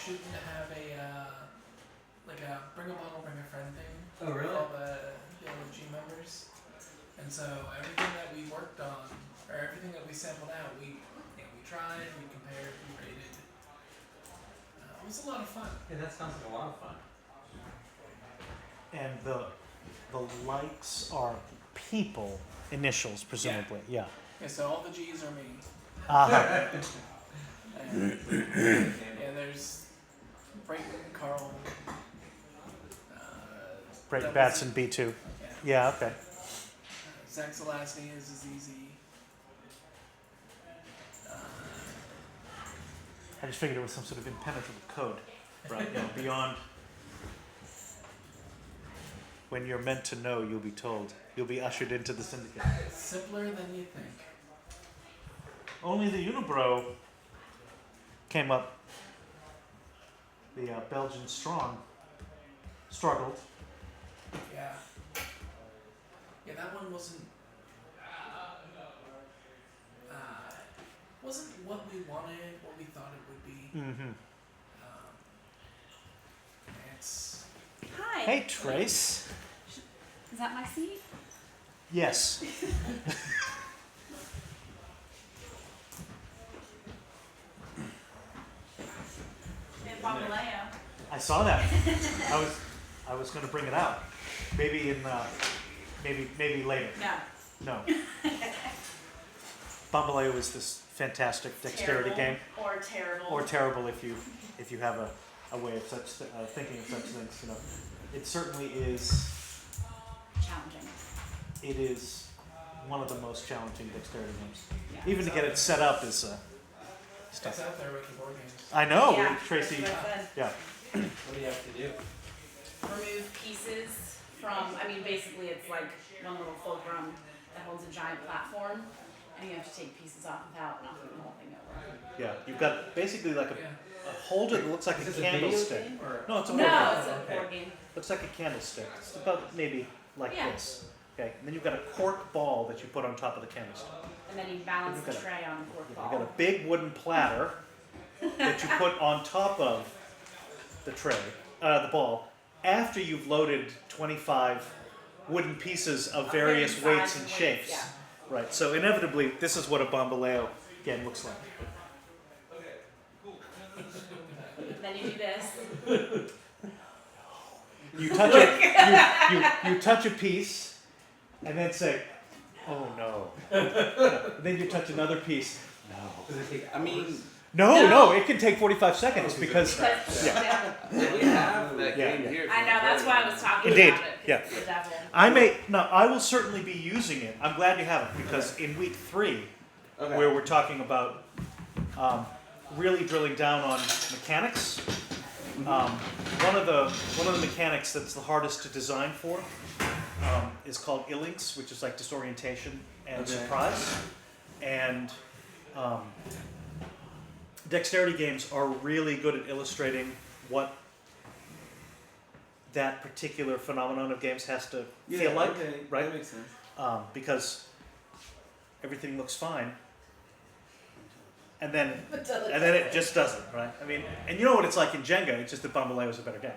shooting to have like a bring a bottle, bring a friend thing. Oh, really? For all the OG members. And so everything that we worked on, or everything that we sampled out, we tried, we compared, we rated. It was a lot of fun. Yeah, that sounds like a lot of fun. And the likes are people initials, presumably. Yeah. Yeah, so all the G's are me. And, yeah, there's Brayton, Carl, Brayton Batson B2. Yeah, okay. Zach's last name is easy. I just figured it was some sort of impenetrable code, right? You know, beyond when you're meant to know, you'll be told. You'll be ushered into the syndicate. Simpler than you think. Only the Unibrow came up. The Belgian struggled. Yeah. Yeah, that one wasn't what we wanted, what we thought it would be. Mm-hmm. It's Hi. Hey, Trace. Is that my seat? Yes. In Bambaleo. I saw that. I was going to bring it out. Maybe in maybe later. No. No. Bambaleo is this fantastic dexterity game. Or terrible. Or terrible if you have a way of such thinking of such things. You know, it certainly is. Challenging. It is one of the most challenging dexterity games. Yeah. Even to get it set up is It's out there with the board games. I know, Yeah, Tracy. that's what I said. Yeah. What do you have to do? Remove pieces from, basically it's like one little fulcrum that holds a giant platform, and you have to take pieces off without knocking the whole thing over. Yeah, you've got basically like a holder that looks like Is a this a video candlestick. game, or- No, it's a board No, game. it's a Okay. board game. Looks like a candlestick. It's about maybe like Yeah. this. Okay, and then you've got a cork ball that you put on top of the candlestick. And then you balance You've the got a- tray on the cork You've ball. got a big wooden platter that you put on top of the tray, the ball, after you've loaded 25 wooden pieces of various Different weights sizes and and shapes. weights, Right, so inevitably, this is what a bambaleo game looks like. Then you do this. You touch it, you touch a piece, and then say, "Oh no." And then you touch another piece. No. Does it take, No, it can take 45 seconds because Because We have that Yeah. game here. I know, that's why I was talking Indeed, about it. 'Cause yeah. it's the devil. I will certainly be using it. I'm glad you haven't because in week 3, Okay. where we're talking about really drilling down on mechanics, one of the mechanics that's the hardest to design for is called illinks, which is like disorientation and Okay. surprise, and dexterity games are really good at illustrating what that particular phenomenon of games has to feel like, okay, right? That makes sense. Because everything looks fine, and then And it just doesn't, right? And you know what it's like in Jenga. It's just that Bambaleo is a better game.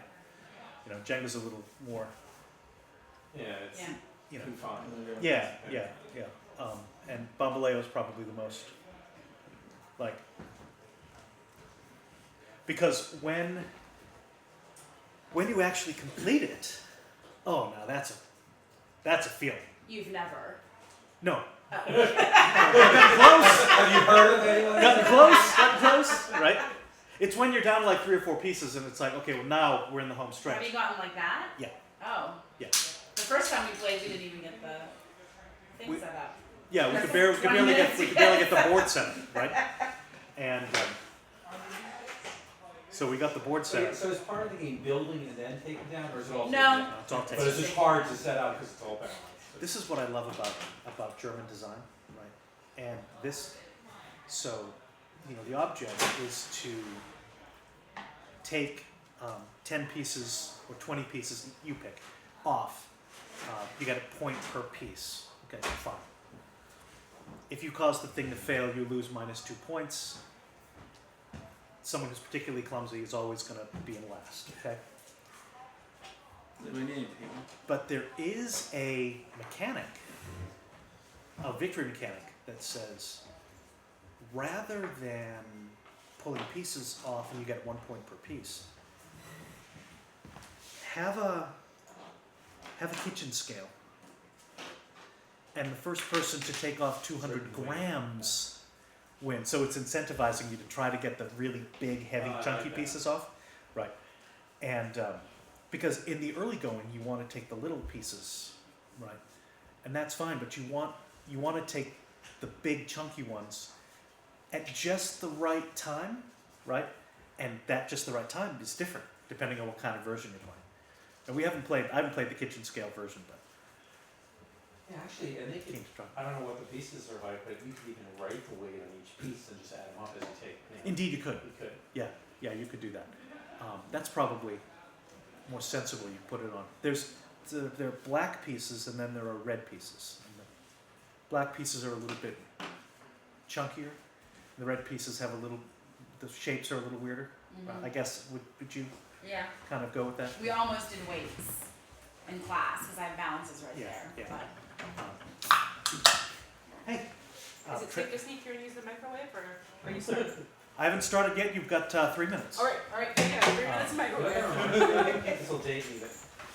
You know, Jenga's a little more, yeah, it's Yeah. you know, confined. yeah. And Bambaleo is probably the most, like, because when you actually complete it, oh, now that's a feeling. You've never. No. Oh. Gotten close. Have you heard of anyone? Gotten close, right? It's when you're down to like 3 or 4 pieces and it's like, okay, well now we're in the home Have stretch. you gotten like that? Yeah. Oh. Yeah. The first time we played, we didn't even get the thing We- set up. Yeah, we That's could barely 20 get minutes we could barely get the board set up, right? And so we got the board set So, up. so is part of the game building and then taking down, or is it all No. taken down? It's all But taken. it's just hard to set up because it's all balanced. This is what I love about German design, right? And this, so, you know, the object is to take 10 pieces or 20 pieces, you pick, off. You get a point per piece. Okay, fine. If you cause the thing to fail, you lose -2 points. someone who's particularly clumsy is always going to be in last. Okay. But there is a mechanic, a victory mechanic that says, rather than pulling pieces off and you get 1 point per piece, have a kitchen scale, and the first person to take off 200 grams wins. So it's incentivizing you to try to get the really big, heavy, chunky pieces off, right? And because in the early going, you want to take the little pieces, right? And that's fine, but you want to take the big, chunky ones at just the right time, right? And that just the right time is different depending on what kind of version you're playing. And I haven't played the kitchen scale version, but Yeah, actually, and they could, King's Strong. I don't know what the pieces are like, but you could even write the weight on each piece and just add them up as you take. Indeed, you could. You could. Yeah, you could do that. That's probably more sensible. You put it on. There are black pieces and then there are red pieces. And the black pieces are a little bit chunkier. The red pieces have the shapes are a little weirder. I guess would you Yeah. kind of go with that? We almost did weights in class because I have balances right there. Yeah. But Hey. Is it safe to sneak through and use the microwave, or are you started? I haven't started yet. You've got 3 minutes. All right, take it out. 3 minutes microwave. This will date me,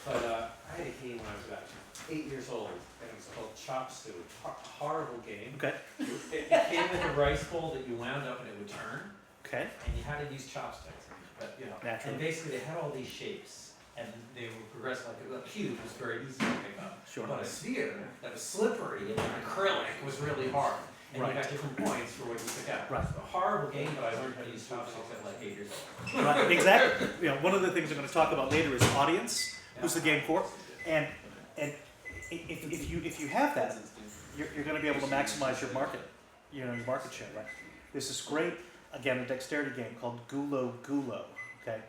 but I had a game when I was about 8 years old, and it was called Chop Stew. Horrible game. Okay. It came with a rice bowl that you wound up and it would turn, Okay. and you had to use chopsticks. But Naturally. and basically they had all these shapes, and they would progress like a cube was very easy to pick up. Sure. But a sphere that was slippery and acrylic was really hard. And Right. you got different points for what you pick up. Right. It was a horrible game, but I learned how to use chopsticks at like 8 years old. Right. Exactly. One of the things I'm going to talk about later is audience. Who's the game for? And if you have that, you're going to be able to maximize your market, your market share, right? There's this great, again, a dexterity game called Gulo Gulo, okay?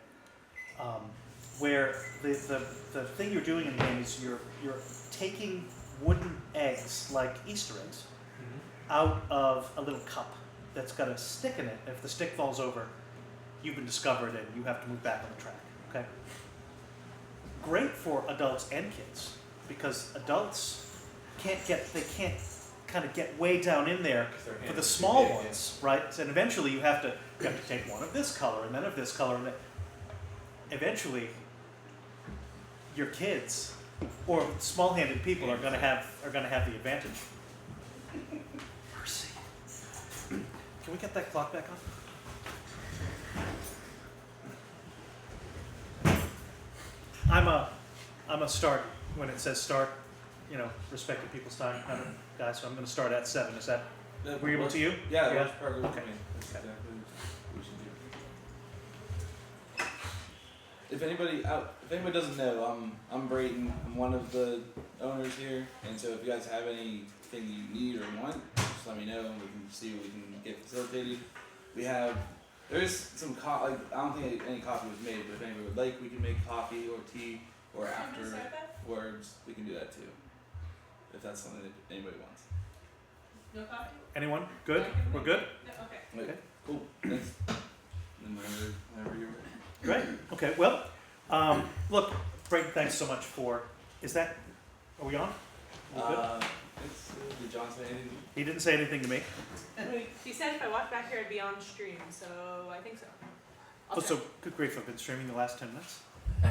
Where the thing you're doing in the game is you're taking wooden eggs, like Easter eggs, out of a little cup that's got a stick in it. If the stick falls over, you've been discovered and you have to move back on the track, okay? Great for adults and kids, because adults can't kind of get way down in there for the small ones, right? And eventually you have to take one of this color and then of this color, and then eventually your kids or small-handed people are going to have the advantage. Mercy. Can we get that clock back on? I'm a start when it says start, respecting people's time kind of guy, so I'm going to start at 7. Is that agreeable to you? Yeah, Yeah? that's perfect Okay. for me. That's Okay. exactly what we should do. If anybody doesn't know, I'm Brayton. I'm one of the owners here, and so if you guys have anything you need or want, just let me know, and we can see what we can get facilitated. There's some I don't think any coffee was made, but if anybody would like, we can make coffee or tea, or afterwards we can do that too, if that's something that anybody wants. No coffee? Anyone? Good? We're good? No, okay. Wait, Okay. cool. Thanks. And whenever you're ready. Great. Okay. Well, look, Brayton, thanks so much for. Are we on? We good? Did John say anything? He didn't say anything to me. He said if I walked back here, I'd be on stream, so I think so. I'll Oh, check. so good grief! I've been streaming the last 10 minutes. I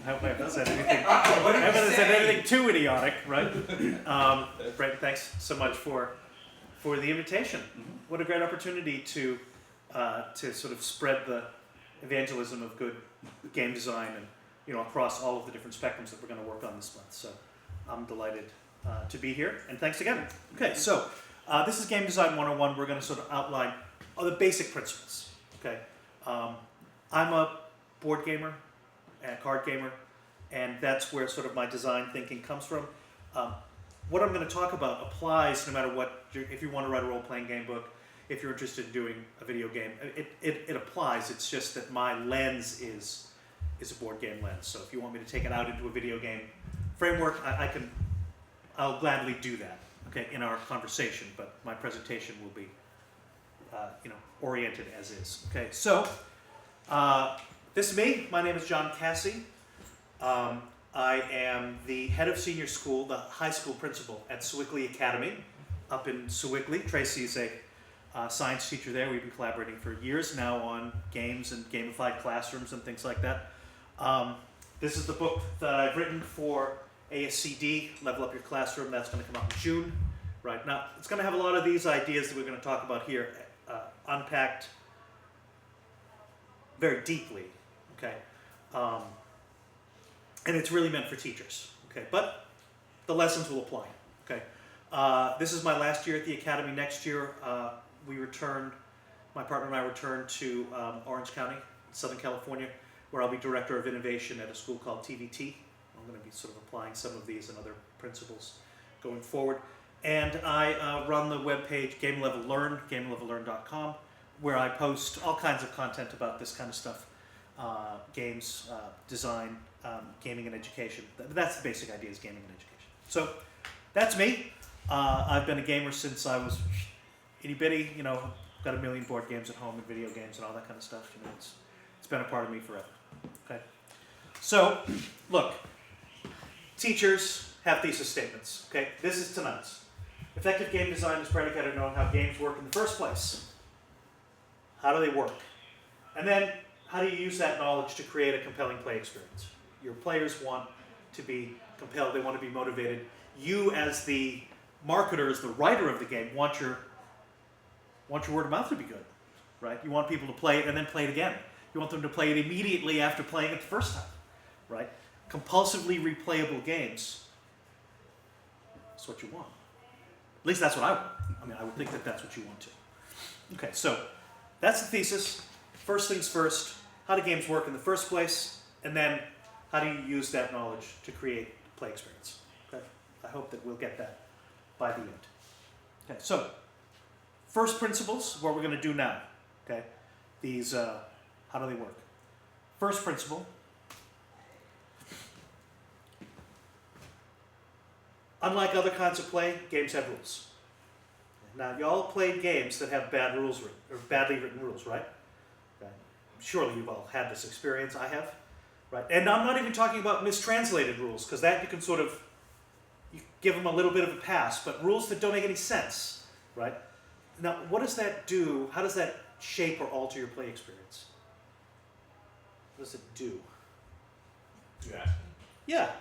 hope I haven't said anything. What I did you haven't said say? anything too idiotic, right? Brayton, thanks so much for the invitation. What a great opportunity to sort of spread the evangelism of good game design and across all of the different spectrums that we're going to work on this month. So I'm delighted to be here, and thanks again. Okay, so this is Game Design 101. We're going to sort of outline the basic principles. Okay, I'm a board gamer and a card gamer, and that's where sort of my design thinking comes from. What I'm going to talk about applies no matter what. If you want to write a role-playing game book, if you're interested in doing a video game, it applies. It's just that my lens is a board game lens. So if you want me to take it out into a video game framework, I'll gladly do that. Okay, in our conversation, but my presentation will be oriented as is. Okay, so this is me. My name is Jon Cassie. I am the head of senior school, the high school principal at Sewickley Academy up in Sewickley. Tracy is a science teacher there. We've been collaborating for years now on games and gamified classrooms and things like that. This is the book that I've written for ASCD, Level Up Your Classroom. That's going to come out in June. Right now, it's going to have a lot of these ideas that we're going to talk about here unpacked very deeply. Okay. And it's really meant for teachers, okay? But the lessons will apply, okay? This is my last year at the Academy. Next year, my partner and I return to Orange County, Southern California, where I'll be Director of Innovation at a school called TVT. I'm going to be sort of applying some of these and other principles going forward. And I run the webpage Game Level Learn, GameLevelLearn.com, where I post all kinds of content about this kind of stuff. Games, design, gaming and education. That's the basic idea, is gaming and education. So that's me. I've been a gamer since I was itty bitty, got a million board games at home and video games and all that kind of stuff. It's been a part of me forever. Okay. So, look, teachers have thesis statements. Okay, this is tonight's. Effective game design is predicated on knowing how games work in the first place. How do they work? And then, how do you use that knowledge to create a compelling play experience? Your players want to be compelled, they want to be motivated. You, as the marketer, as the writer of the game, want your word of mouth to be good, right? You want people to play it and then play it again. You want them to play it immediately after playing it the first time, right? Compulsively replayable games, that's what you want. At least that's what I want. I would think that that's what you want to. Okay, so that's the thesis. First things first, how do games work in the first place? And then, how do you use that knowledge to create play experience? Okay, I hope that we'll get that by the end. Okay, so first principles, what we're going to do now. Okay, these, how do they work? First principle. Unlike other kinds of play, games have rules. Now, y'all played games that have bad rules or badly written rules, right? Okay. Surely you've all had this experience. I have. Right, and I'm not even talking about mistranslated rules, because that you can sort of, you give them a little bit of a pass, but rules that don't make any sense, right? Now, what does that do? How does that shape or alter your play experience? What does it do? You're asking? Yeah.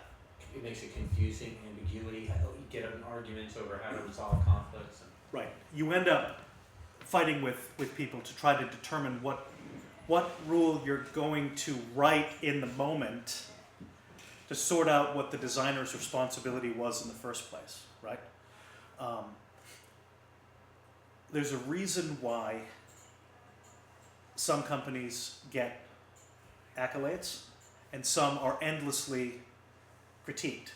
It makes it confusing, ambiguity. You get in arguments over how to resolve conflicts. Right. You end up fighting with people to try to determine what rule you're going to write in the moment to sort out what the designer's responsibility was in the first place, right? There's a reason why some companies get accolades and some are endlessly critiqued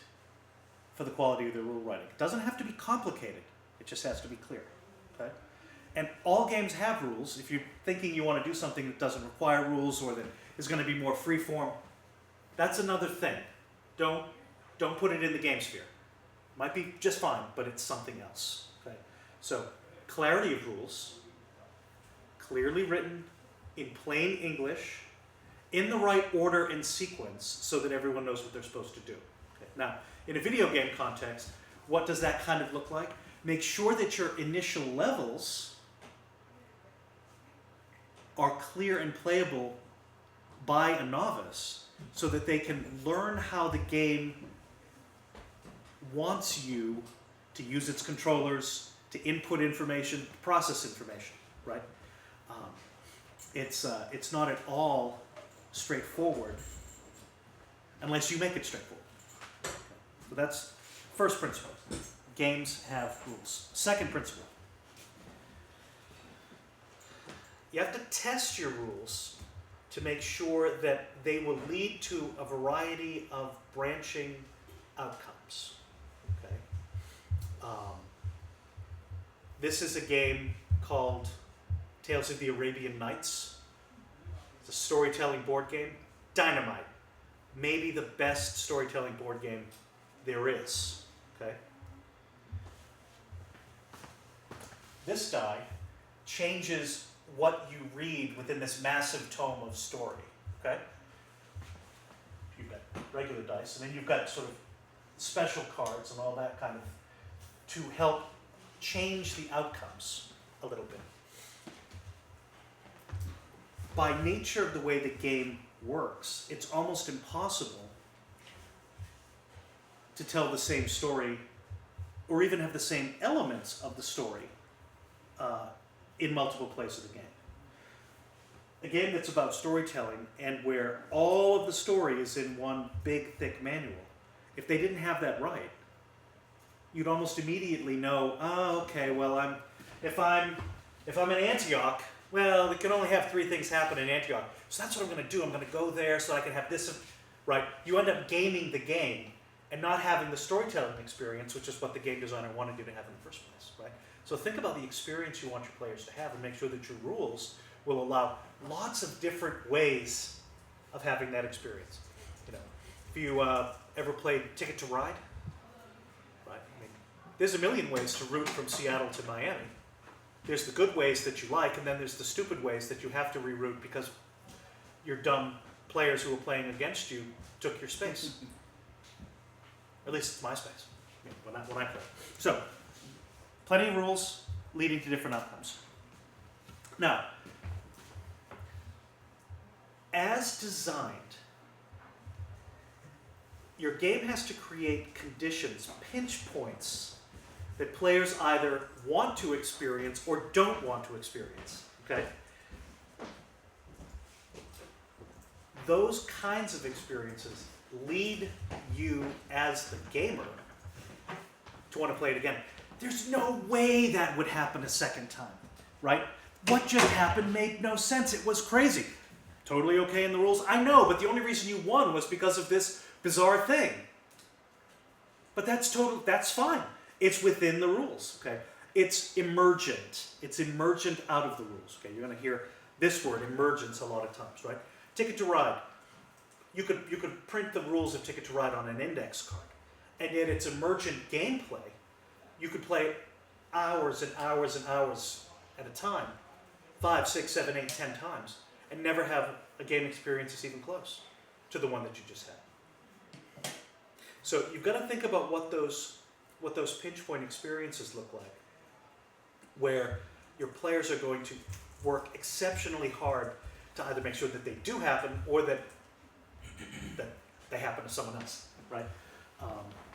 for the quality of their rule writing. It doesn't have to be complicated, it just has to be clear, okay? And all games have rules. If you're thinking you want to do something that doesn't require rules or that is going to be more freeform, that's another thing. Don't put it in the game sphere. Might be just fine, but it's something else. Okay? So, clarity of rules, clearly written in plain English, in the right order and sequence, so that everyone knows what they're supposed to do. Okay? Now, in a video game context, what does that kind of look like? Make sure that your initial levels are clear and playable by a novice so that they can learn how the game wants you to use its controllers, to input information, process information, right? It's not at all straightforward unless you make it straightforward. Okay. So that's first principle. Games have rules. Second principle. You have to test your rules to make sure that they will lead to a variety of branching outcomes. Okay. This is a game called Tales of the Arabian Nights. It's a storytelling board game. Dynamite. Maybe the best storytelling board game there is. Okay. This die changes what you read within this massive tome of story. Okay? You've got regular dice, and then you've got sort of special cards and all that kind of to help change the outcomes a little bit. By nature of the way the game works, it's almost impossible to tell the same story or even have the same elements of the story in multiple places of the game. A game that's about storytelling and where all of the story is in one big, thick manual, if they didn't have that right, you'd almost immediately know, oh, okay, well, if I'm in Antioch, well, we can only have 3 things happen in Antioch. So that's what I'm going to do. I'm going to go there so I can have this, right? You end up gaming the game and not having the storytelling experience, which is what the game designer wanted you to have in the first place, right? So think about the experience you want your players to have and make sure that your rules will allow lots of different ways of having that experience. You know, if you ever played Ticket to Ride, right? I mean, there's a million ways to route from Seattle to Miami. There's the good ways that you like, and then there's the stupid ways that you have to reroute because your dumb players who were playing against you took your space. At least it's my space when I play. So, plenty of rules leading to different outcomes. Now, as designed, your game has to create conditions, pinch points, that players either want to experience or don't want to experience. Okay? Those kinds of experiences lead you as the gamer to want to play it again. There's no way that would happen a second time, right? What just happened made no sense. It was crazy. Totally okay in the rules, I know, but the only reason you won was because of this bizarre thing. But that's fine. It's within the rules, okay? It's emergent. It's emergent out of the rules, okay? You're going to hear this word, emergence, a lot of times, right? Ticket to Ride. You could print the rules of Ticket to Ride on an index card, and yet it's emergent gameplay. You could play it hours and hours and hours at a time, 5, 6, 7, 8, 10 times, and never have a game experience that's even close to the one that you just had. So you've got to think about what those pinch point experiences look like, where your players are going to work exceptionally hard to either make sure that they do happen or that they happen to someone else, right?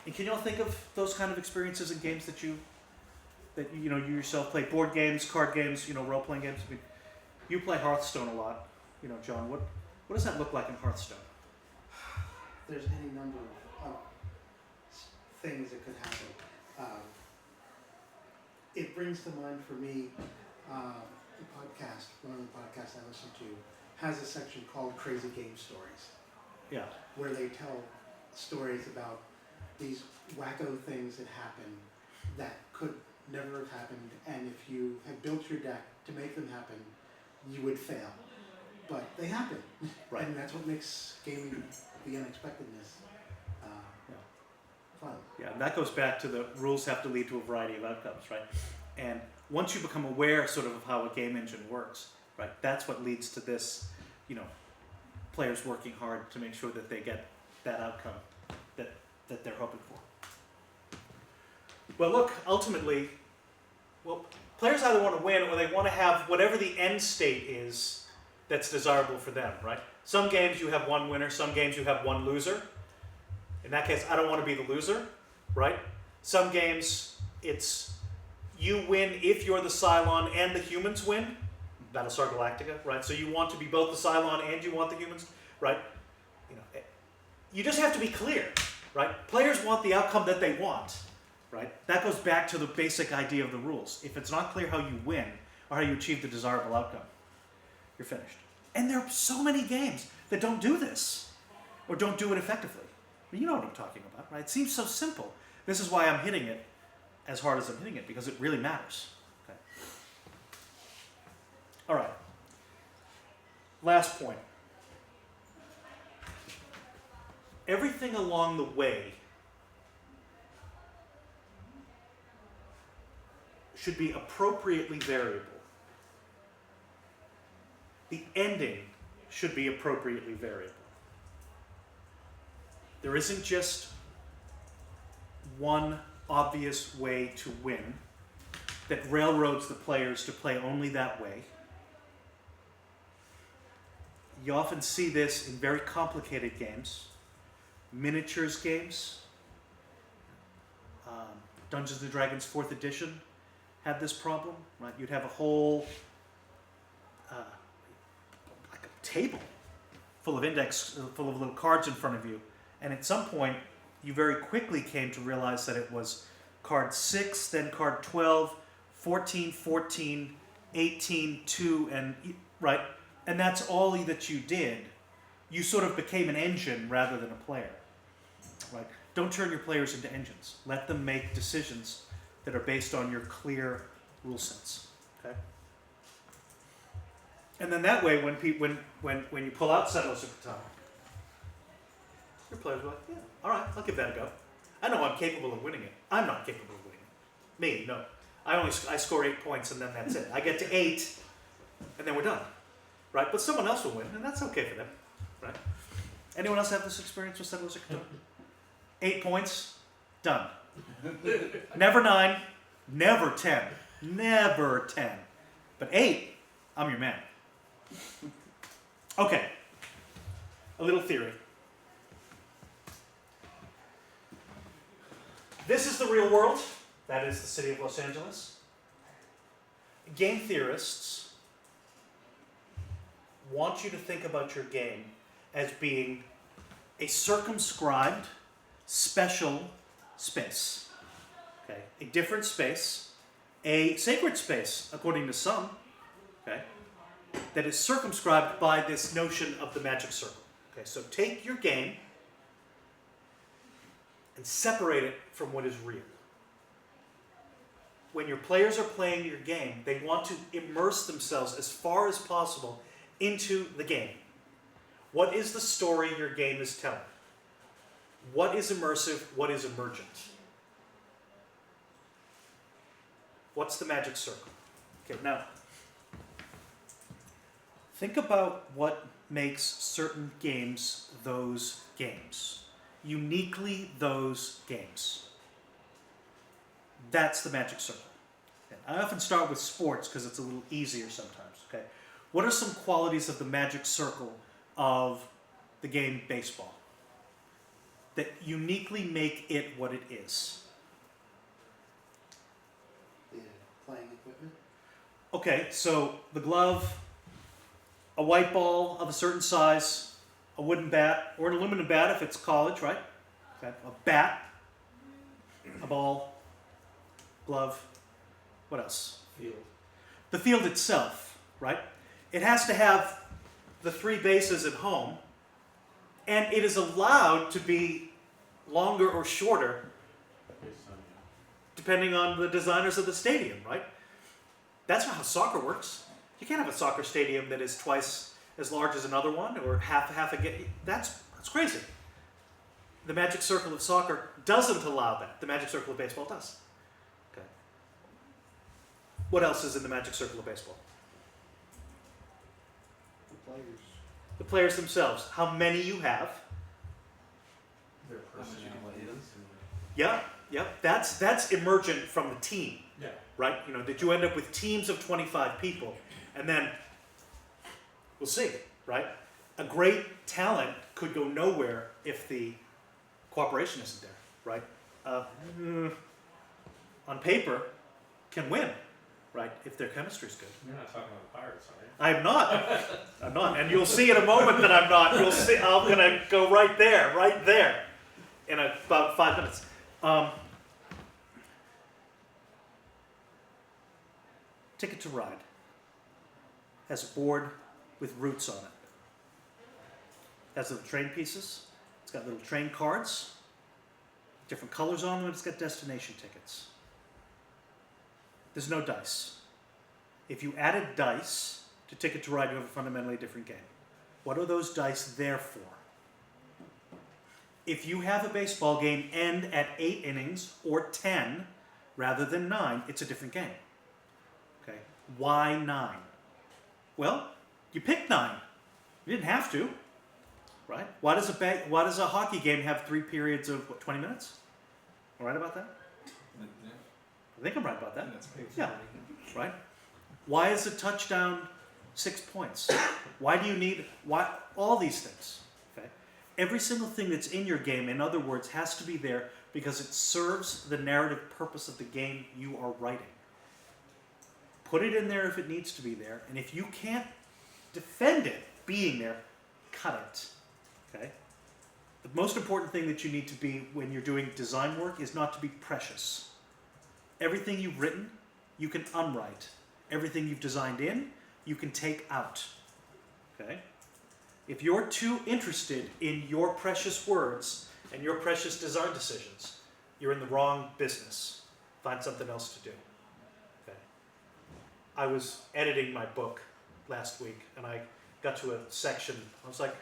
And can you all think of those kind of experiences in games that you yourself play? Board games, card games, role playing games. I mean, you play Hearthstone a lot, John. What does that look like in Hearthstone? There's any number of things that could happen. It brings to mind for me the podcast. One of the podcasts I listen to has a section called Crazy Game Stories. Yeah. Where they tell stories about these wacko things that happen that could never have happened, and if you had built your deck to make them happen, you would fail. But they happen. Right. And that's what makes gaming the unexpectedness fun. Yeah, and that goes back to the rules have to lead to a variety of outcomes, right? And once you become aware sort of how a game engine works, right, that's what leads to this, players working hard to make sure that they get that outcome that they're hoping for. Well, look, ultimately, players either want to win or they want to have whatever the end state is that's desirable for them, right? Some games you have one winner, some games you have one loser. In that case, I don't want to be the loser, right? Some games, it's you win if you're the Cylon and the humans win. Battlestar Galactica, right? So you want to be both the Cylon and you want the humans, right? You just have to be clear, right? Players want the outcome that they want, right? That goes back to the basic idea of the rules. If it's not clear how you win or how you achieve the desirable outcome, you're finished. And there are so many games that don't do this or don't do it effectively. You know what I'm talking about, right? It seems so simple. This is why I'm hitting it as hard as I'm hitting it, because it really matters. Okay. All right. Last point. Everything along the way should be appropriately variable. the ending should be appropriately variable. There isn't just one obvious way to win that railroads the players to play only that way. You often see this in very complicated games, miniatures games. Dungeons and Dragons 4th edition had this problem, right? You'd have a whole like a table full of little cards in front of you, and at some point you very quickly came to realize that it was card 6, then card 12, 14, 14, 18, 2, and right? And that's all that you did. You sort of became an engine rather than a player, right? Don't turn your players into engines. Let them make decisions that are based on your clear rule sets, okay? And then that way, when you pull out Settlers of Catan, your players are like, yeah, all right, I'll give that a go. I know I'm capable of winning it. I'm not capable of winning it. Me, no. I score 8 points and then that's it. I get to 8 and then we're done, right? But someone else will win and that's okay for them, right? Anyone else have this experience with Settlers of Catan? 8 points, done. Never 9, never 10, never 10. But 8, I'm your man. Okay, a little theory. This is the real world. That is the city of Los Angeles. Game theorists want you to think about your game as being a circumscribed, special space. Okay, a different space, a sacred space, according to some, okay, that is circumscribed by this notion of the magic circle. Okay, so take your game and separate it from what is real. When your players are playing your game, they want to immerse themselves as far as possible into the game. What is the story your game is telling? What is immersive? What is emergent? What's the magic circle? Okay, now, think about what makes certain games those games. Uniquely those games. That's the magic circle. Okay. I often start with sports because it's a little easier sometimes. Okay, what are some qualities of the magic circle of the game baseball that uniquely make it what it is? The playing equipment. Okay, so the glove, a white ball of a certain size, a wooden bat, or an aluminum bat if it's college, right? Okay. A bat, a ball, glove, what else? Field. The field itself, right? It has to have the 3 bases at home, and it is allowed to be longer or shorter depending on the designers of the stadium, right? That's not how soccer works. You can't have a soccer stadium that is twice as large as another one, or half again. That's crazy. The magic circle of soccer doesn't allow that. The magic circle of baseball does. Okay. What else is in the magic circle of baseball? The players. The players themselves. How many you have. Their personalities. Yeah. That's emergent from the team. Yeah. Right? You know, that you end up with teams of 25 people, and then we'll see, right? A great talent could go nowhere if the cooperation isn't there, right? On paper, can win, right? If their chemistry's good. You're not talking about pirates, are I'm not, and you'll see in a moment that I'm not. You'll see. I'm gonna go right there, in about 5 minutes. Ticket to Ride has a board with routes on it. Has little train pieces. It's got little train cards, different colors on them, and it's got destination tickets. There's no dice. If you added dice to Ticket to Ride, you have a fundamentally different game. What are those dice there for? If you have a baseball game end at 8 innings or 10 rather than 9, it's a different game. Okay, why 9? Well, You picked 9. You didn't have to, right? Why does a hockey game have 3 periods of 20 minutes? Am I right about that? I think I'm right about that. Yeah. Right? Why is a touchdown 6 points? Why do you need all these things? Okay? Every single thing that's in your game, in other words, has to be there because it serves the narrative purpose of the game you are writing. Put it in there if it needs to be there, and if you can't defend it being there, cut it. Okay? The most important thing that you need to be when you're doing design work is not to be precious. Everything you've written, you can unwrite. Everything you've designed in, you can take out. Okay? If you're too interested in your precious words and your precious design decisions, you're in the wrong business. Find something else to do. Okay? I was editing my book last week, and I got to a section. I was like,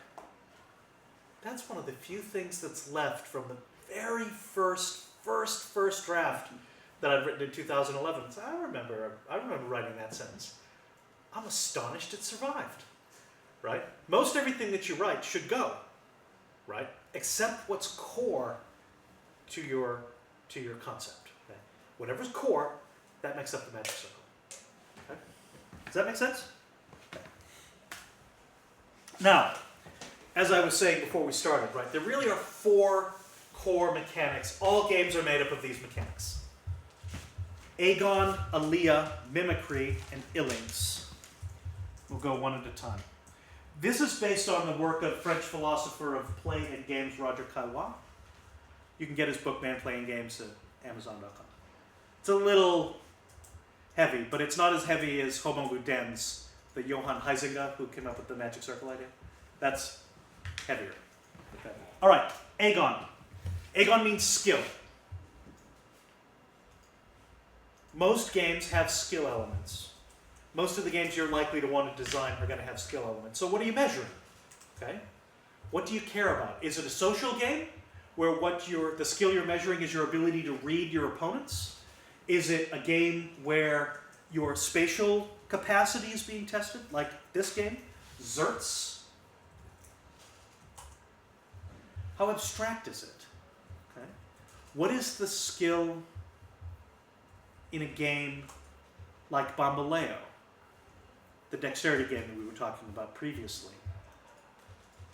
that's one of the few things that's left from the very first draft that I'd written in 2011. So I remember writing that sentence. I'm astonished it survived, right? Most everything that you write should go, right? Except what's core to your concept. Okay? Whatever's core, that makes up the magic circle. Okay? Does that make sense? Okay. Now, as I was saying before we started, right, there really are 4 core mechanics. All games are made up of these mechanics. Aegon, Aaliyah, Mimicry, and Illings. We'll go one at a time. This is based on the work of French philosopher of play and games, Roger Caillois. You can get his book, Man Playing Games, at Amazon.com. It's a little heavy, but it's not as heavy as Homo Ludens, the Johann Huizinga, who came up with the magic circle idea. That's heavier. Okay. All right, Aegon. Aegon means skill. Most games have skill elements. Most of the games you're likely to want to design are going to have skill elements. So what are you measuring? Okay. What do you care about? Is it a social game where the skill you're measuring is your ability to read your opponents? Is it a game where your spatial capacity is being tested, like this game, Xerts? How abstract is it? Okay. What is the skill in a game like Bamboleo, the dexterity game that we were talking about previously?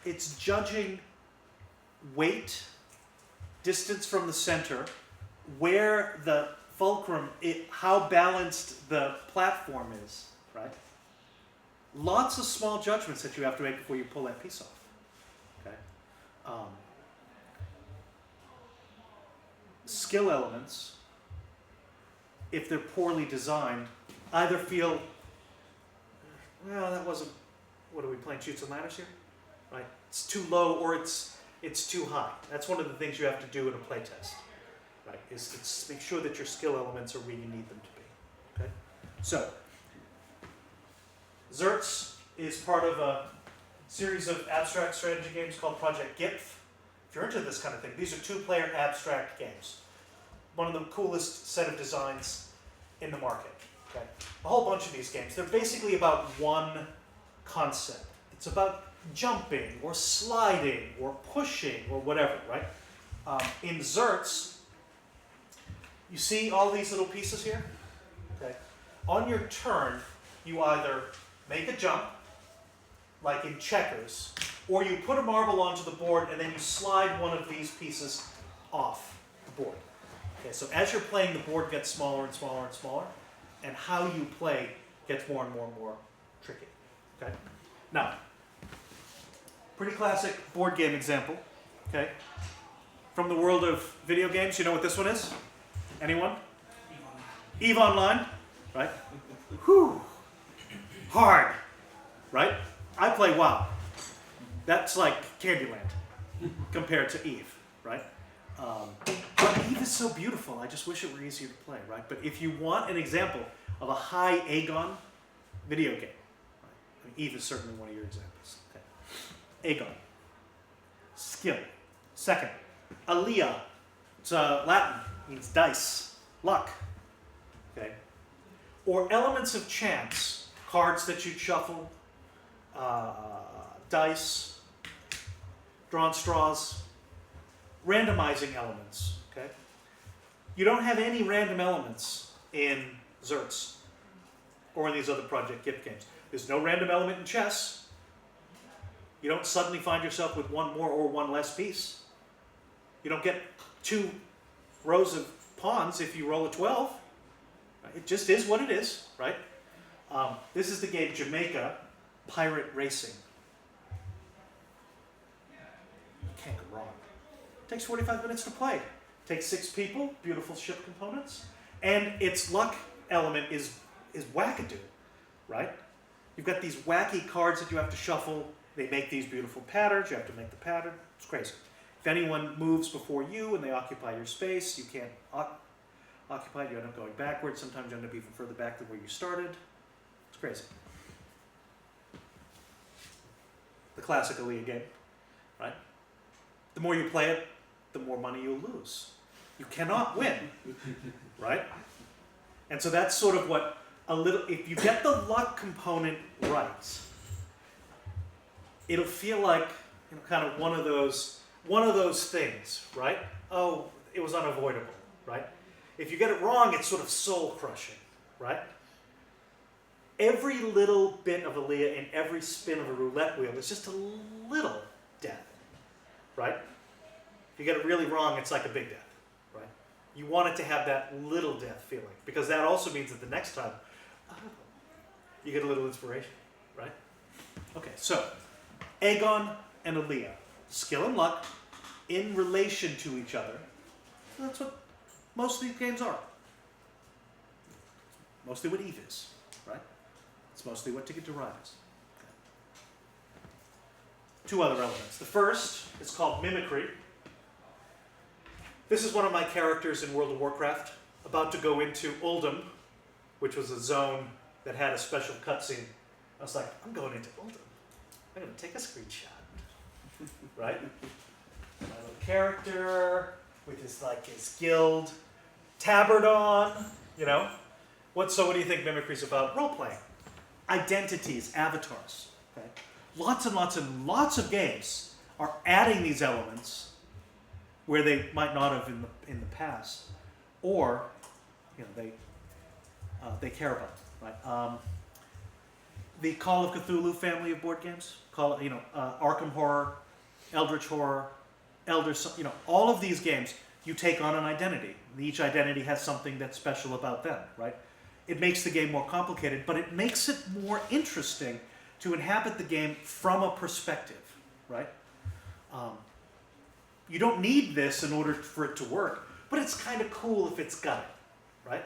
It's judging weight, distance from the center, where the fulcrum, how balanced the platform is, right? Lots of small judgments that you have to make before you pull that piece off. Okay. Skill elements, if they're poorly designed, either feel, well, that wasn't, what are we playing, Chutes and Ladders here? Right? It's too low or it's too high. That's one of the things you have to do in a playtest. Right? Is make sure that your skill elements are where you need them to be. Okay? So, Xerts is part of a series of abstract strategy games called Project GIPF. If you're into this kind of thing, these are 2-player abstract games. One of the coolest set of designs in the market. Okay? A whole bunch of these games, they're basically about one concept. It's about jumping or sliding or pushing or whatever, right? In Xerts, you see all these little pieces here? Okay. On your turn, you either make a jump, like in checkers, or you put a marble onto the board and then you slide one of these pieces off the board. Okay, so as you're playing, the board gets smaller and smaller and smaller, and how you play gets more and more and more tricky. Okay? Now, pretty classic board game example. Okay? From the world of video games, you know what this one is? Anyone? EVE Online, right? Whew. Hard, right? I play WoW. That's like Candyland compared to EVE, right? But EVE is so beautiful. I just wish it were easier to play, right? But if you want an example of a high Aegon video game, right? I mean, EVE is certainly one of your examples. Okay. Aegon. Skill. Second, Aaliyah. It's Latin. Means dice, luck. Okay. Or elements of chance, cards that you shuffle, dice, drawn straws, randomizing elements. Okay, you don't have any random elements in Xerts or in these other Project Gift games. There's no random element in chess. You don't suddenly find yourself with one more or one less piece. You don't get 2 rows of pawns if you roll a 12. It just is what it is, right? This is the game Jamaica Pirate Racing. Can't go wrong. Takes 45 minutes to play. Takes 6 people, beautiful ship components, and its luck element is wackadoo, right? You've got these wacky cards that you have to shuffle. They make these beautiful patterns. You have to make the pattern. It's crazy. If anyone moves before you and they occupy your space, you can't occupy it. You end up going backwards. Sometimes you end up even further back than where you started. It's crazy. The classic Aaliyah game, right? The more you play it, the more money you'll lose. You cannot win, right? And so that's sort of what if you get the luck component right, it'll feel like kind of one of those things, right? Oh, it was unavoidable, right? If you get it wrong, it's sort of soul crushing, right? Every little bit of Aaliyah in every spin of a roulette wheel is just a little death, right? If you get it really wrong, it's like a big death, right? You want it to have that little death feeling, because that also means that the next time, you get a little inspiration, right? Okay, so Aegon and Aaliyah, skill and luck in relation to each other. That's what most of these games are. Mostly what Eve is, right? It's mostly what Ticket to Ride is. Okay. 2 other elements. The first is called mimicry. This is one of my characters in World of Warcraft, about to go into Uldum, which was a zone that had a special cutscene. I was like, I'm going into Uldum. I'm going to take a screenshot. Right? My little character with his guild tabard on, you know. So what do you think mimicry's about? Role playing, identities, avatars. Okay? Lots and lots and lots of games are adding these elements where they might not have in the past, or they care about them, right? The Call of Cthulhu family of board games, Arkham Horror, Eldritch Horror, all of these games, you take on an identity. Each identity has something that's special about them, right? It makes the game more complicated, but it makes it more interesting to inhabit the game from a perspective, right? You don't need this in order for it to work, but it's kind of cool if it's got it, right?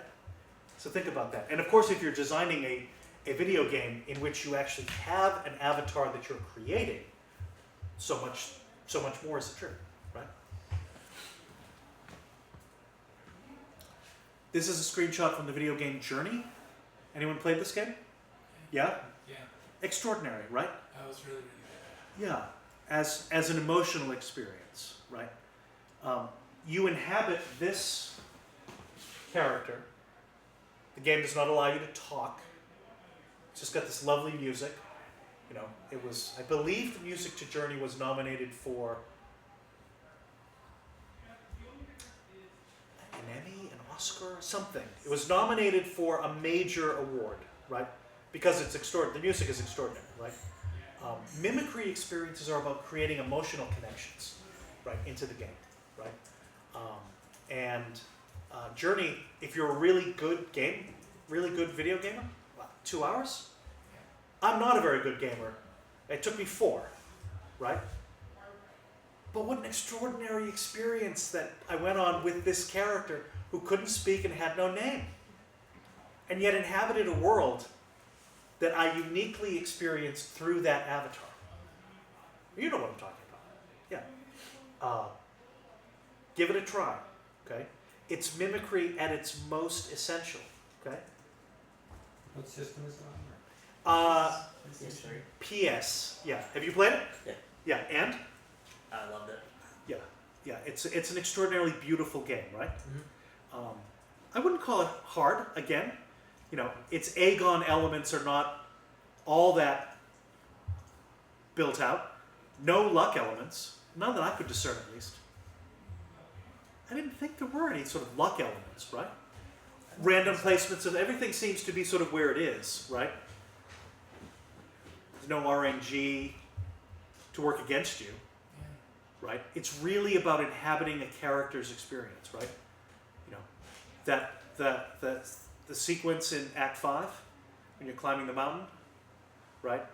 So think about that. And of course, if you're designing a video game in which you actually have an avatar that you're creating, so much more is the truth, right? This is a screenshot from the video game Journey. Anyone played this game? Yeah? Yeah. Extraordinary, right? I was really, really good. Yeah. As an emotional experience, right? You inhabit this character. The game does not allow you to talk. It's just got this lovely music. I believe the music to Journey was nominated for an Emmy, an Oscar, something. It was nominated for a major award, right? Because it's extraordinary. The music is extraordinary, right? Mimicry experiences are about creating emotional connections, right, into the game, right? Journey, if you're a really good video gamer, 2 hours? I'm not a very good gamer. It took me 4, right? But what an extraordinary experience that I went on with this character who couldn't speak and had no name, and yet inhabited a world that I uniquely experienced through that avatar. You know what I'm talking about. Yeah. Give it a try, okay? It's mimicry at its most essential, okay? What system is it on? PS. Yeah. Have you played it? Yeah. Yeah. And? I loved it. Yeah. Yeah. It's an extraordinarily beautiful game, right? Mm-hmm. I wouldn't call it hard. Again, its Aegon elements are not all that built out, no luck elements, none that I could discern at least. I didn't think there were any sort of luck elements, right? Random placements of everything seems to be sort of where it is, right? There's no RNG to work against you, right? It's really about inhabiting a character's experience, right? You know, the sequence in Act 5 when you're climbing the mountain, right?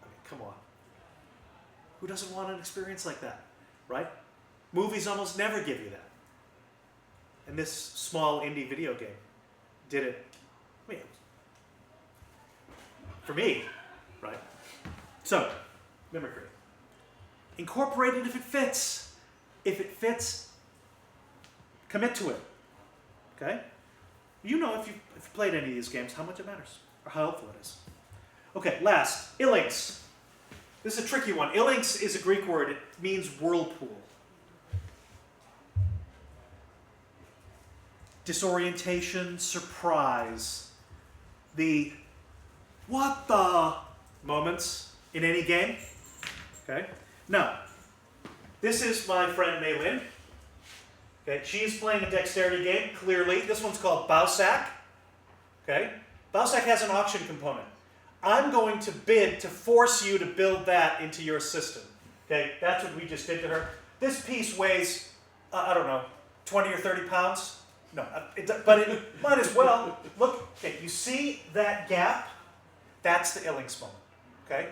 I mean, come on. Who doesn't want an experience like that, right? Movies almost never give you that. And this small indie video game did it, I mean, for me, right? So, mimicry. Incorporate it if it fits. If it fits, commit to it. Okay? You know if you've played any of these games, how much it matters, or how helpful it is. Okay, last, ilinx. This is a tricky one. Ilinx is a Greek word. It means whirlpool. Disorientation, surprise, the what the moments in any game. Okay? Now, this is my friend Mei Lin. Okay, she's playing a dexterity game, clearly. This one's called Bausac. Okay? Bausac has an auction component. I'm going to bid to force you to build that into your system. Okay, that's what we just did to her. This piece weighs, I don't know, 20 or 30 pounds. No, but it might as well. Look, okay, you see that gap? That's the ilinx moment. Okay?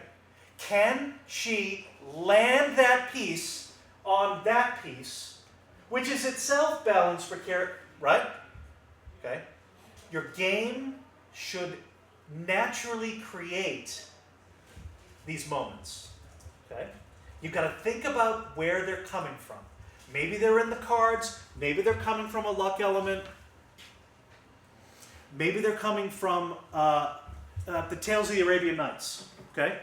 Can she land that piece on that piece, which is itself balanced for character, right? Okay? Your game should naturally create these moments. Okay? You've got to think about where they're coming from. Maybe they're in the cards. Maybe they're coming from a luck element. Maybe they're coming from the Tales of the Arabian Nights. Okay?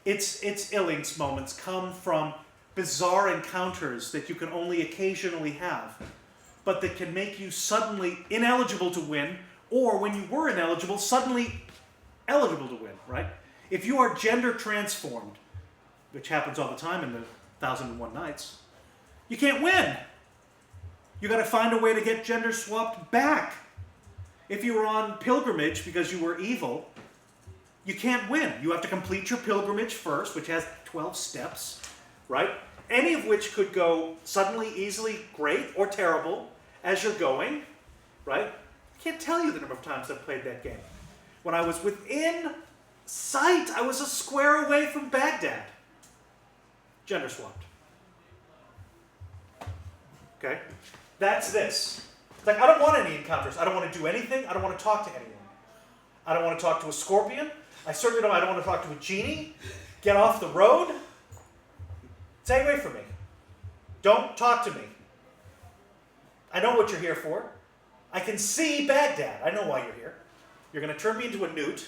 Its ilinx moments come from bizarre encounters that you can only occasionally have, but that can make you suddenly ineligible to win, or when you were ineligible, suddenly eligible to win, right? If you are gender transformed, which happens all the time in the 1001 Nights, you can't win. You got to find a way to get gender swapped back. If you were on pilgrimage because you were evil, you can't win. You have to complete your pilgrimage first, which has 12 steps, right? Any of which could go suddenly, easily, great, or terrible as you're going, right? I can't tell you the number of times I've played that game. When I was within sight, I was a square away from Baghdad. Gender swapped. Okay? That's this. It's like, I don't want any encounters. I don't want to do anything. I don't want to talk to anyone. I don't want to talk to a scorpion. I certainly don't want to talk to a genie. Get off the road. Stay away from me. Don't talk to me. I know what you're here for. I can see Baghdad. I know why you're here. You're going to turn me into a newt,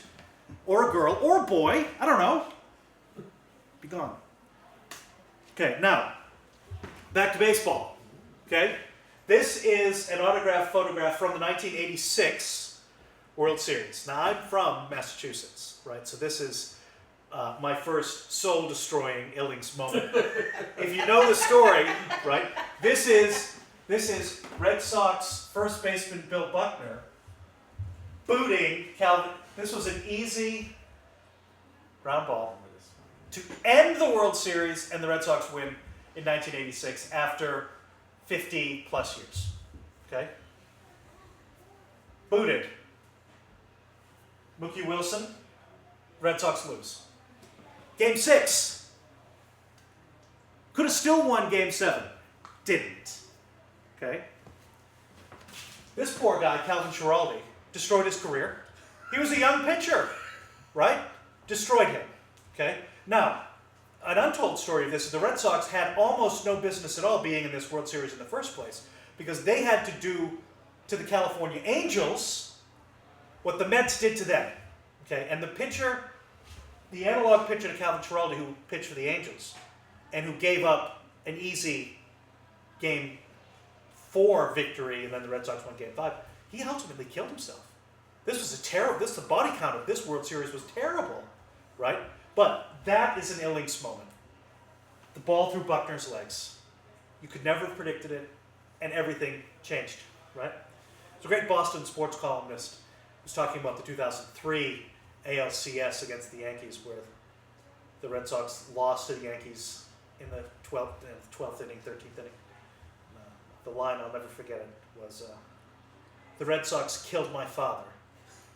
or a girl, or a boy. I don't know. Be gone. Okay, now, back to baseball. Okay? This is an autographed photograph from the 1986 World Series. Now, I'm from Massachusetts, right? So this is my first soul-destroying ilinx moment. If you know the story, right? This is Red Sox first baseman Bill Buckner booting Calvin. This was an easy ground ball to end the World Series, and the Red Sox win in 1986 after 50 plus years. Okay? Booted. Mookie Wilson, Red Sox lose. Game 6. Could have still won Game 7. Didn't. Okay? This poor guy, Calvin Schiraldi, destroyed his career. He was a young pitcher, right? Destroyed him. Okay? Now, an untold story of this is the Red Sox had almost no business at all being in this World Series in the first place, because they had to do to the California Angels what the Mets did to them. Okay? And the pitcher, the analog pitcher to Calvin Schiraldi, who pitched for the Angels, and who gave up an easy Game 4 victory, and then the Red Sox won Game 5, he ultimately killed himself. This was the body count of this World Series was terrible, right? But that is an Illings moment. The ball through Buckner's legs. You could never have predicted it, and everything changed, right? There's a great Boston sports columnist who was talking about the 2003 ALCS against the Yankees, where the Red Sox lost to the Yankees in the 12th inning, 13th inning. The line, I'll never forget it, was, the Red Sox killed my father,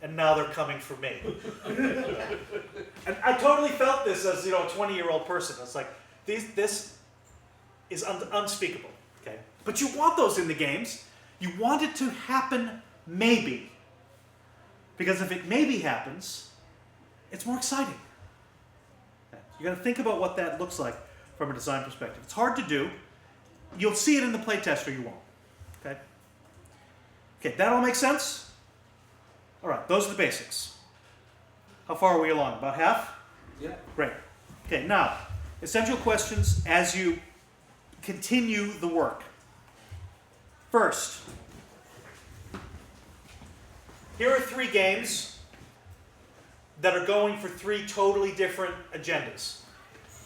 and now they're coming for me. And I totally felt this as, a 20-year-old person. It's like, this is unspeakable, okay? But you want those in the games. You want it to happen maybe. Because if it maybe happens, it's more exciting. Okay? You got to think about what that looks like from a design perspective. It's hard to do. You'll see it in the playtest or you won't. Okay? Okay, that all makes sense? All right, those are the basics. How far are we along? About half? Yeah. Great. Okay, now, essential questions as you continue the work. First, here are 3 games that are going for 3 totally different agendas.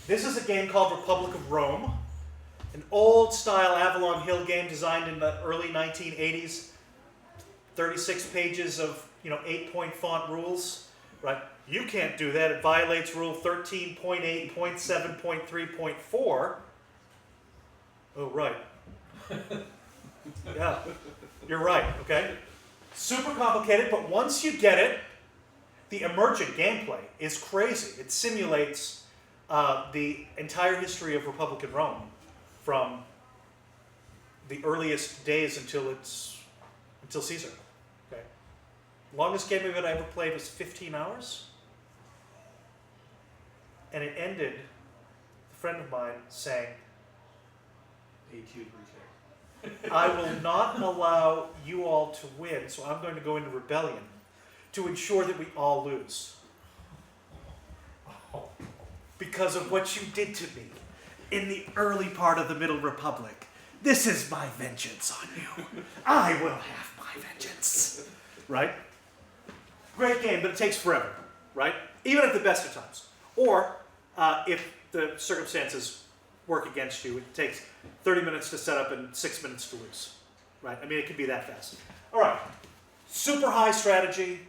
This is a game called Republic of Rome, an old-style Avalon Hill game designed in the early 1980s. 36 pages of 8-point font rules, right? You can't do that. It violates rule 13.8.7.3.4. Oh, right. Yeah, you're right, okay? Super complicated, but once you get it, the emergent gameplay is crazy. It simulates the entire history of Republican Rome from the earliest days until Caesar. Okay. Longest game of it I ever played was 15 hours. And it ended, a friend of mine saying, I will not allow you all to win, so I'm going to go into rebellion to ensure that we all lose. Because of what you did to me in the early part of the Middle Republic. This is my vengeance on you. I will have my vengeance. Right? Great game, but it takes forever. Right? Even at the best of times. Or, if the circumstances work against you, it takes 30 minutes to set up and 6 minutes to lose. Right? I mean, it can be that fast. All right. Super high strategy.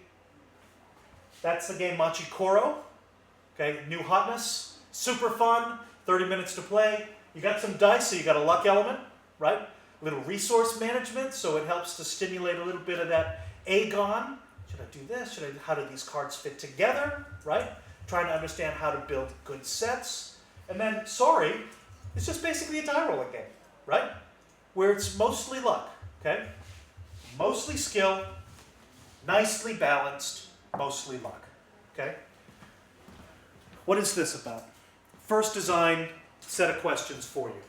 That's the game Machi Koro. Okay, new hotness. Super fun. 30 minutes to play. You got some dice, so you got a luck element, right? A little resource management, so it helps to stimulate a little bit of that agon. Should I do this? How do these cards fit together, right? Trying to understand how to build good sets. And then, sorry, it's just basically a die rolling game, right? Where it's mostly luck, okay? Mostly skill, nicely balanced, mostly luck, okay? What is this about? First design set of questions for you.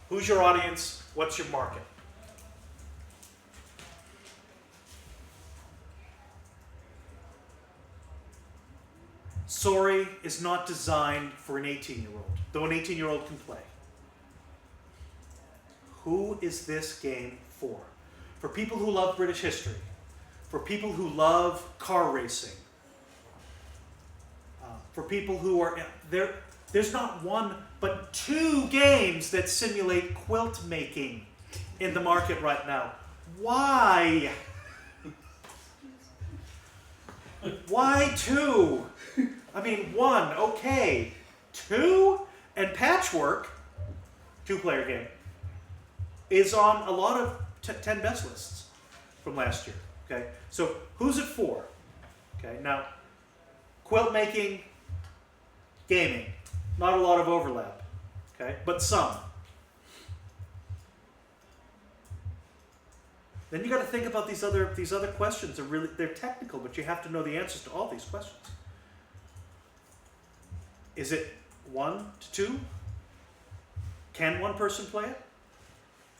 Who's your audience? What's your market? Sorry is not designed for an 18-year-old, though an 18-year-old can play. Who is this game for? For people who love British history, for people who love car racing, for people who are there. There's not one, but 2 games that simulate quilt making in the market right now. Why? Why 2? I mean, 1, okay. 2? And Patchwork, 2-player game, is on a lot of 10 best lists from last year. Okay, so who's it for? Okay, now, quilt making, gaming. Not a lot of overlap, okay, but some. Then you got to think about these other questions. They're technical, but you have to know the answers to all these questions. Is it 1 to 2? Can one person play it?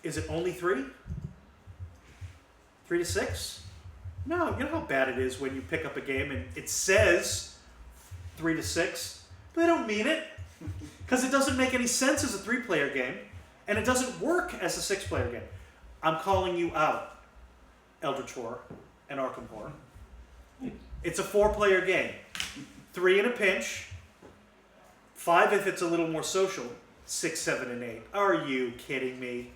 Is it only 3? 3 to 6? No, you know how bad it is when you pick up a game and it says 3 to 6, but they don't mean it. Because it doesn't make any sense as a 3-player game, and it doesn't work as a 6-player game. I'm calling you out, Eldritch Horror and Arkham Horror. It's a 4-player game. 3 in a pinch, 5 if it's a little more social. 6, 7, and 8. Are you kidding me?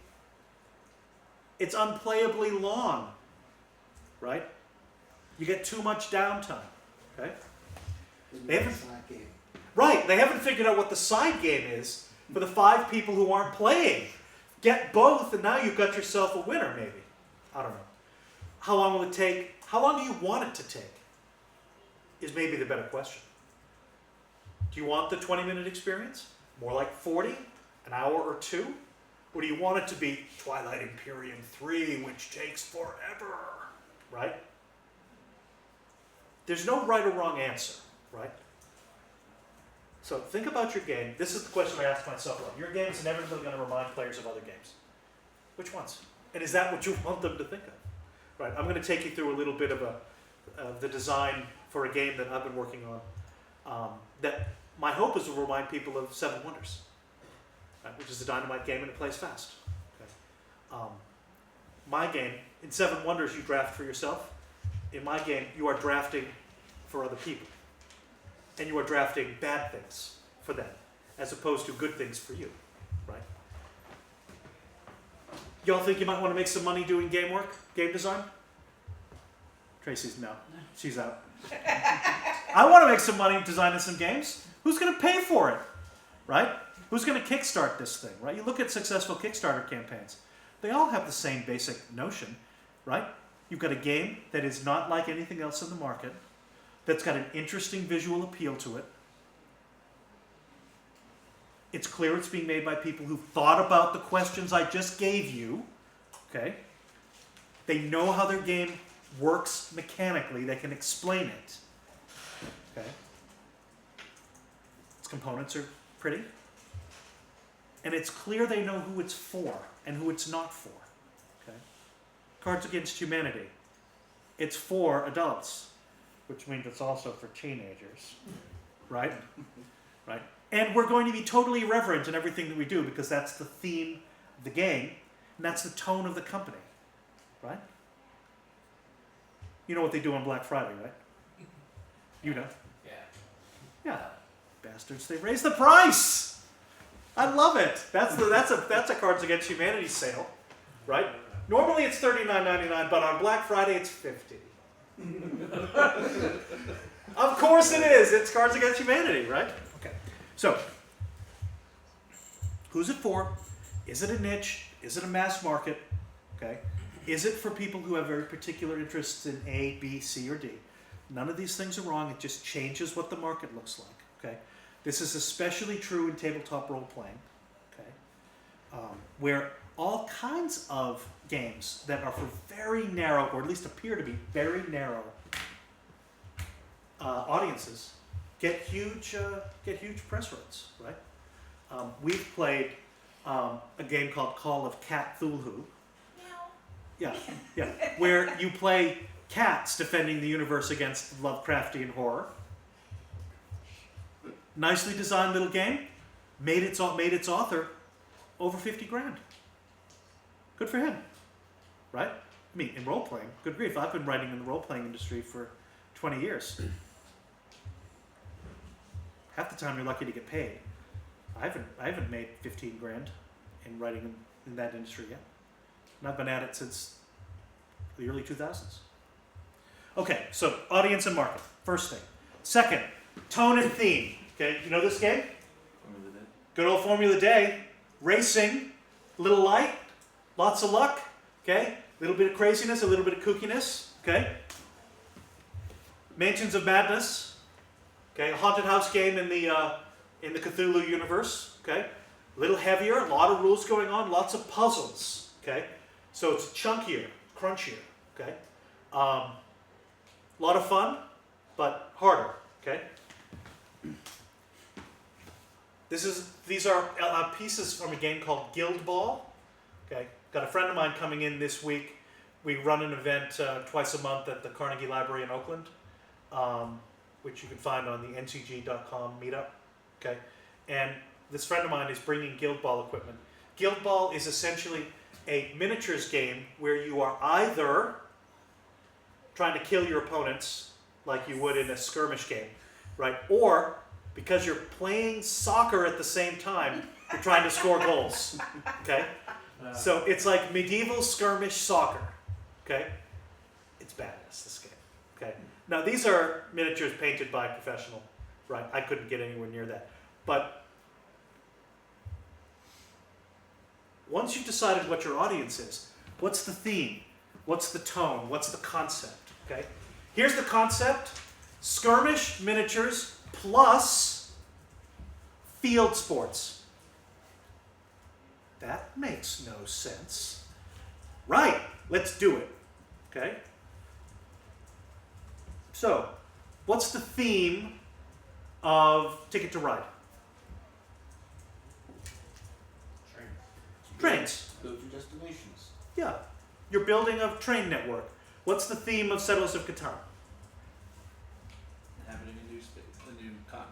It's unplayably long, right? You get too much downtime, okay? They haven't, Side game. right, they haven't figured out what the side game is for the 5 people who aren't playing. Get both, and now you've got yourself a winner, maybe. I don't know. How long will it take? How long do you want it to take? Is maybe the better question. Do you want the 20-minute experience? More like 40? An hour or 2? Or do you want it to be Twilight Imperium 3, which takes forever? Right? There's no right or wrong answer, right? So think about your game. This is the question I asked myself. Your game is inevitably going to remind players of other games. Which ones? And is that what you want them to think of? Right. I'm going to take you through a little bit of the design for a game that I've been working on. That my hope is to remind people of Seven Wonders, right, which is a dynamite game and it plays fast. Okay. My game, in Seven Wonders, you draft for yourself. In my game, you are drafting for other people. And you are drafting bad things for them, as opposed to good things for you, right? Y'all think you might want to make some money doing game work, game design? Tracy's no, she's out. I want to make some money designing some games. Who's going to pay for it, right? Who's going to kickstart this thing, right? You look at successful Kickstarter campaigns. They all have the same basic notion, right? You've got a game that is not like anything else in the market, that's got an interesting visual appeal to it. It's clear it's being made by people who thought about the questions I just gave you, okay? They know how their game works mechanically. They can explain it, okay? Its components are pretty. And it's clear they know who it's for and who it's not for, okay? Cards Against Humanity. It's for adults, which means it's also for teenagers, right? Right? And we're going to be totally irreverent in everything that we do because that's the theme of the game, and that's the tone of the company, right? You know what they do on Black Friday, right? You know. Yeah. Yeah. Bastards, they raise the price! I love it. That's a Cards Against Humanity sale, right? Normally it's $39.99, but on Black Friday it's $50. Of course it is. It's Cards Against Humanity, right? Okay. So, who's it for? Is it a niche? Is it a mass market? Okay. Is it for people who have very particular interests in A, B, C, or D? None of these things are wrong. It just changes what the market looks like. Okay. This is especially true in tabletop role playing. Okay. Where all kinds of games that are for very narrow, or at least appear to be very narrow audiences, get huge press rights, right? We've played a game called Call of Cthulhu. Yeah, where you play cats defending the universe against Lovecraftian horror. Nicely designed little game, made its author over $50,000. Good for him, right? I mean, in role-playing, good grief, I've been writing in the role-playing industry for 20 years. Half the time you're lucky to get paid. I haven't made $15,000 in writing in that industry yet. And I've been at it since the early 2000s. Okay, so audience and market, first thing. Second, tone and theme. Okay, you know this game? Good old Formula Day. Racing, a little light, lots of luck, okay? A little bit of craziness, a little bit of kookiness, okay? Mansions of Madness, okay? A haunted house game in the Cthulhu universe, okay? A little heavier, a lot of rules going on, lots of puzzles, okay? So it's chunkier, crunchier, okay? A lot of fun, but harder, okay? These are pieces from a game called Guild Ball. Okay, got a friend of mine coming in this week. We run an event twice a month at the Carnegie Library in Oakland, which you can find on the ncg.com meetup. Okay, and this friend of mine is bringing Guild Ball equipment. Guild Ball is essentially a miniatures game where you are either trying to kill your opponents like you would in a skirmish game, right, or Because you're playing soccer at the same time, you're trying to score goals. Okay? So it's like medieval skirmish soccer. Okay? It's badass, this game. Okay? Now these are miniatures painted by a professional, right? I couldn't get anywhere near that. But once you've decided what your audience is, what's the theme? What's the tone? What's the concept? Okay? Here's the concept. Skirmish miniatures plus field sports. That makes no sense. Right, let's do it. Okay? So, what's the theme of Ticket to Ride? Trains. Go to destinations. Yeah. You're building a train network. What's the theme of Settlers of Catan? Inhabiting a new space, a new continent.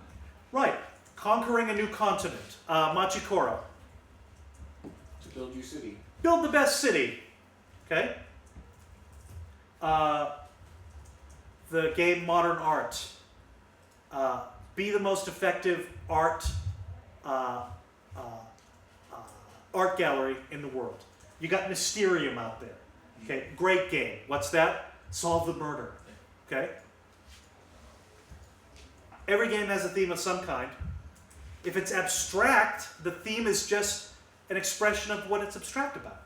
Right. Conquering a new continent. Machikoro. To build your city. Build the best city. Okay? The game Modern Art. Be the most effective art gallery in the world. You got Mysterium out there. Okay, great game. What's that? Solve the murder. Okay? Every game has a theme of some kind. If it's abstract, the theme is just an expression of what it's abstract about.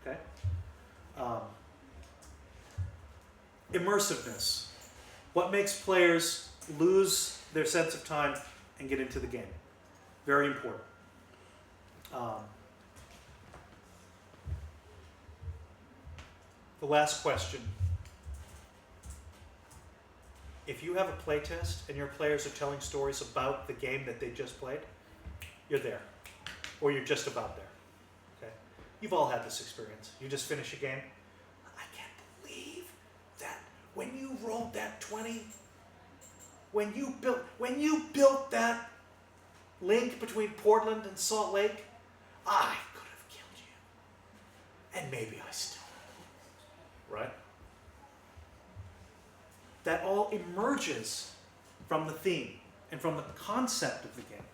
Okay? Immersiveness. What makes players lose their sense of time and get into the game? Very important. The last question. If you have a playtest and your players are telling stories about the game that they just played, you're there. Or you're just about there. Okay? You've all had this experience. You just finish a game. I can't believe that when you rolled that 20, when you built that link between Portland and Salt Lake, I could have killed you. And maybe I still will. Right? That all emerges from the theme and from the concept of the game.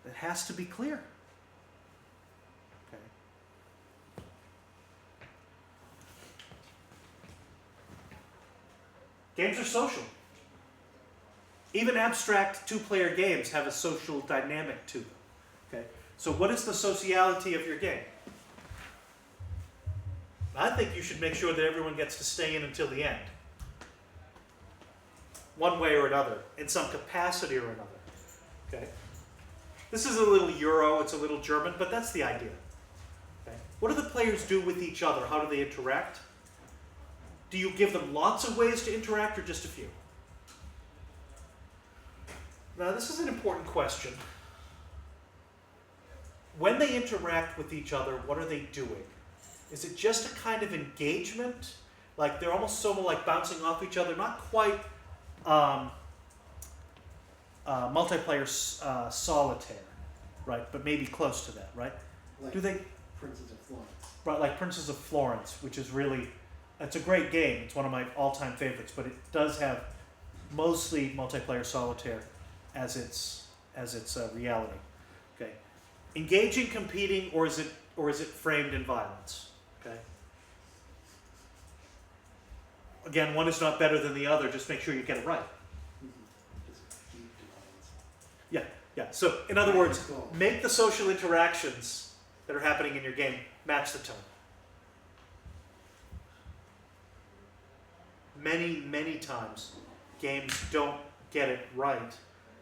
That has to be clear. Okay. Games are social. Even abstract two-player games have a social dynamic to them. Okay. So what is the sociality of your game? I think you should make sure that everyone gets to stay in until the end. One way or another, in some capacity or another. Okay? This is a little Euro, it's a little German, but that's the idea. Okay? What do the players do with each other? How do they interact? Do you give them lots of ways to interact or just a few? Now, this is an important question. When they interact with each other, what are they doing? Is it just a kind of engagement? Like they're almost sort of like bouncing off each other, not quite multiplayer solitaire, right? But maybe close to that, right? Like Do they? Princes of Florence. Right, like Princes of Florence, which is really, it's a great game. It's one of my all-time favorites, but it does have mostly multiplayer solitaire as its reality. Okay, engaging, competing, or is it framed in violence? Okay. Again, one is not better than the other. Just make sure you get it right. Just deep divides. Yeah. So, in other words, Cool. make the social interactions that are happening in your game match the tone. Many, many times, games don't get it right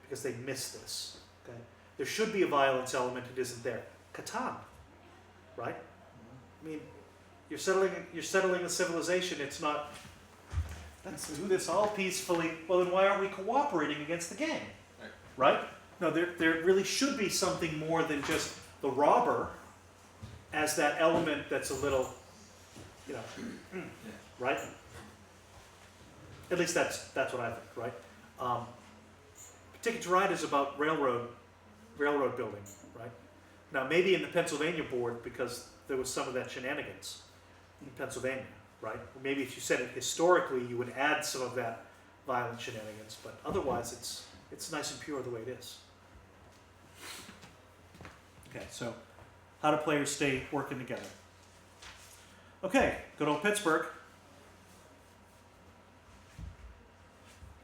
because they miss this. Okay? There should be a violence element. It isn't there. Catan, right? I mean, you're settling a civilization. It's not. Let's do this all peacefully. Well, then why aren't we cooperating against the gang? Right? No, there really should be something more than just the robber as that element that's a little, right? At least that's what I think, right? Ticket to Ride is about railroad building, right? Now, maybe in the Pennsylvania board, because there was some of that shenanigans in Pennsylvania, right? Or maybe if you said it historically, you would add some of that violent shenanigans, but otherwise It's nice and pure the way it is. Okay, so how do players stay working together? Okay, good old Pittsburgh.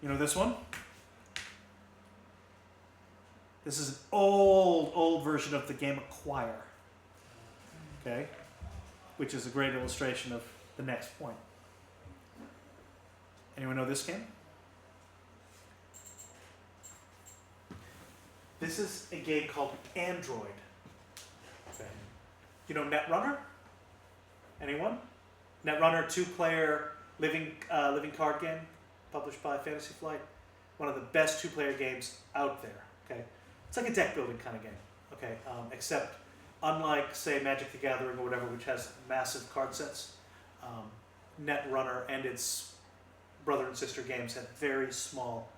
You know this one? This is an old version of the game Acquire. Okay? Which is a great illustration of the next point. Anyone know this game? This is a game called Android. Okay. You know Netrunner? Anyone? Netrunner, 2-player living card game, published by Fantasy Flight. One of the best 2-player games out there. Okay, it's like a deck building kind of game. Okay, except unlike say Magic the Gathering or whatever, which has massive card sets, Netrunner and its brother and sister games have very small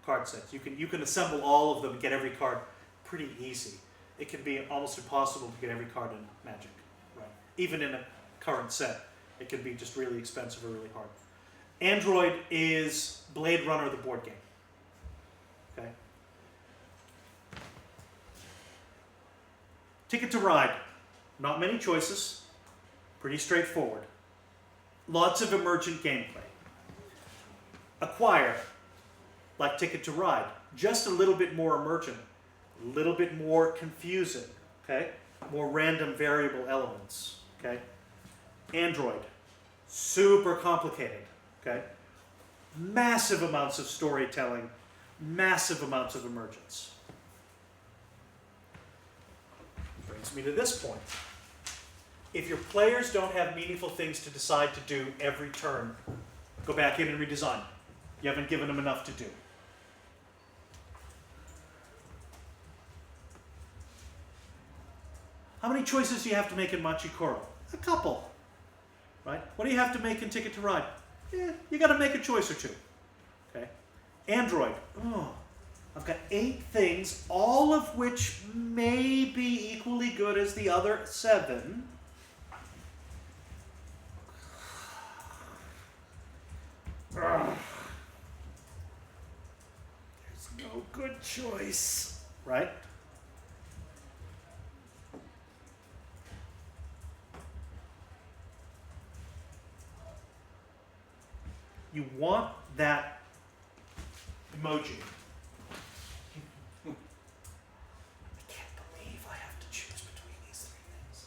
card sets. You can assemble all of them and get every card pretty easy. It can be almost impossible to get every card in Magic, right? Even in a current set, it can be just really expensive or really hard. Android is Blade Runner, the board game. Okay. Ticket to Ride. Not many choices. Pretty straightforward. Lots of emergent gameplay. Acquire. Like Ticket to Ride. Just a little bit more emergent. A little bit more confusing. Okay? More random variable elements. Okay? Android. Super complicated. Okay? Massive amounts of storytelling. Massive amounts of emergence. Brings me to this point. If your players don't have meaningful things to decide to do every turn, go back in and redesign. You haven't given them enough to do. How many choices do you have to make in Machikoro? A couple. Right? What do you have to make in Ticket to Ride? You got to make a choice or two. Okay? Android. Oh, I've got 8 things, all of which may be equally good as the other 7. There's no good choice. Right? You want that emoji. I can't believe I have to choose between these 3 things.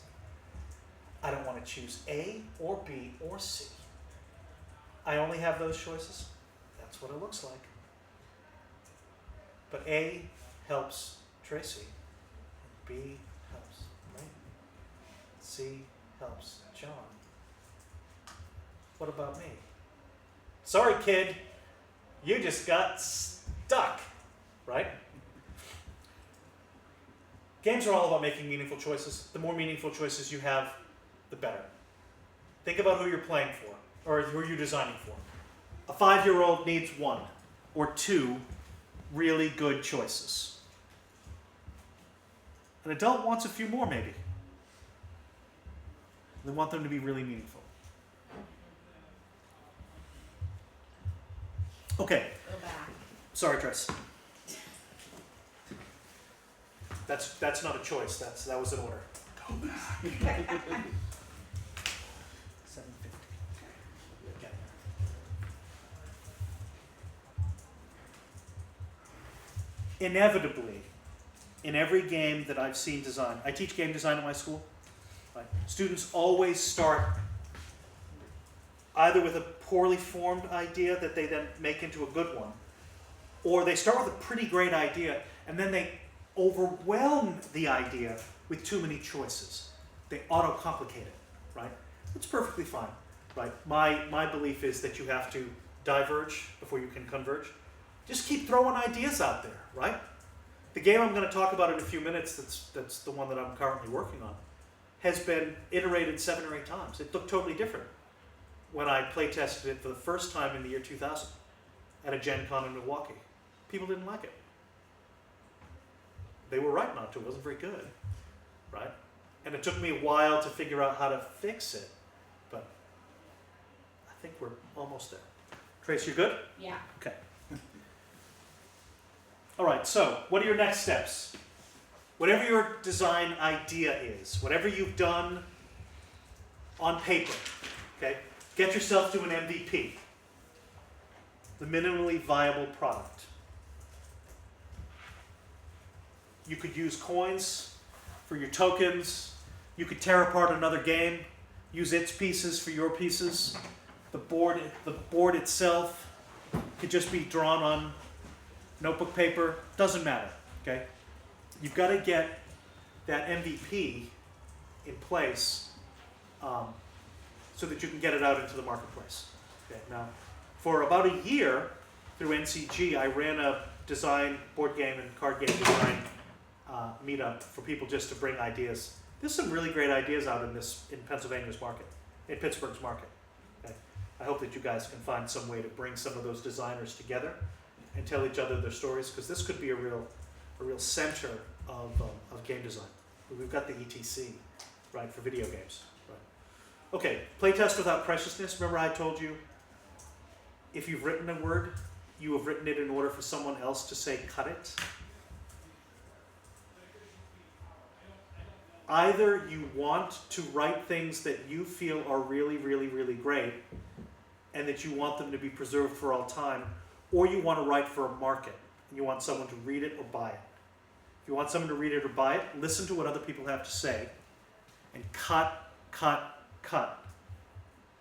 I don't want to choose A or B or C. I only have those choices. That's what it looks like. But A helps Tracy. B helps Raymond. C helps John. What about me? Sorry, kid. You just got stuck, right? Games are all about making meaningful choices. The more meaningful choices you have, the better. Think about who you're playing for, or who you're designing for. A 5-year-old needs 1 or 2 really good choices. An adult wants a few more, maybe. They want them to be really meaningful. Okay. Go back. Sorry, Tress. That's not a choice. That was an order. Go back. 750. Okay. Inevitably, in every game that I've seen designed, I teach game design at my school. Right? Students always start either with a poorly formed idea that they then make into a good one, or they start with a pretty great idea and then they overwhelm the idea with too many choices. They auto-complicate it, right? It's perfectly fine, right? My belief is that you have to diverge before you can converge. Just keep throwing ideas out there, right? The game I'm going to talk about in a few minutes, that's the one that I'm currently working on, has been iterated 7 or 8 times. It looked totally different when I play tested it for the first time in the year 2000 at a Gen Con in Milwaukee. People didn't like it. They were right not to. It wasn't very good, right? And it took me a while to figure out how to fix it, but I think we're almost there. Trace, you good? Yeah. Okay. All right, so what are your next steps? Whatever your design idea is, whatever you've done on paper, okay, get yourself to an MVP, the minimally viable product. You could use coins for your tokens. You could tear apart another game, use its pieces for your pieces. The board itself could just be drawn on notebook paper. Doesn't matter. Okay, you've got to get that MVP in place so that you can get it out into the marketplace. Okay, now, for about a year through NCG, I ran a design, board game and card game design meetup for people just to bring ideas. There's some really great ideas out in Pennsylvania's market, in Pittsburgh's market. Okay? I hope that you guys can find some way to bring some of those designers together and tell each other their stories, because this could be a real center of game design. We've got the ETC, right, for video games. Right. Okay, playtest without preciousness. Remember I told you, if you've written a word, you have written it in order for someone else to say cut it. Either you want to write things that you feel are really, really, really great and that you want them to be preserved for all time, or you want to write for a market and you want someone to read it or buy it. If you want someone to read it or buy it, listen to what other people have to say and cut, cut, cut.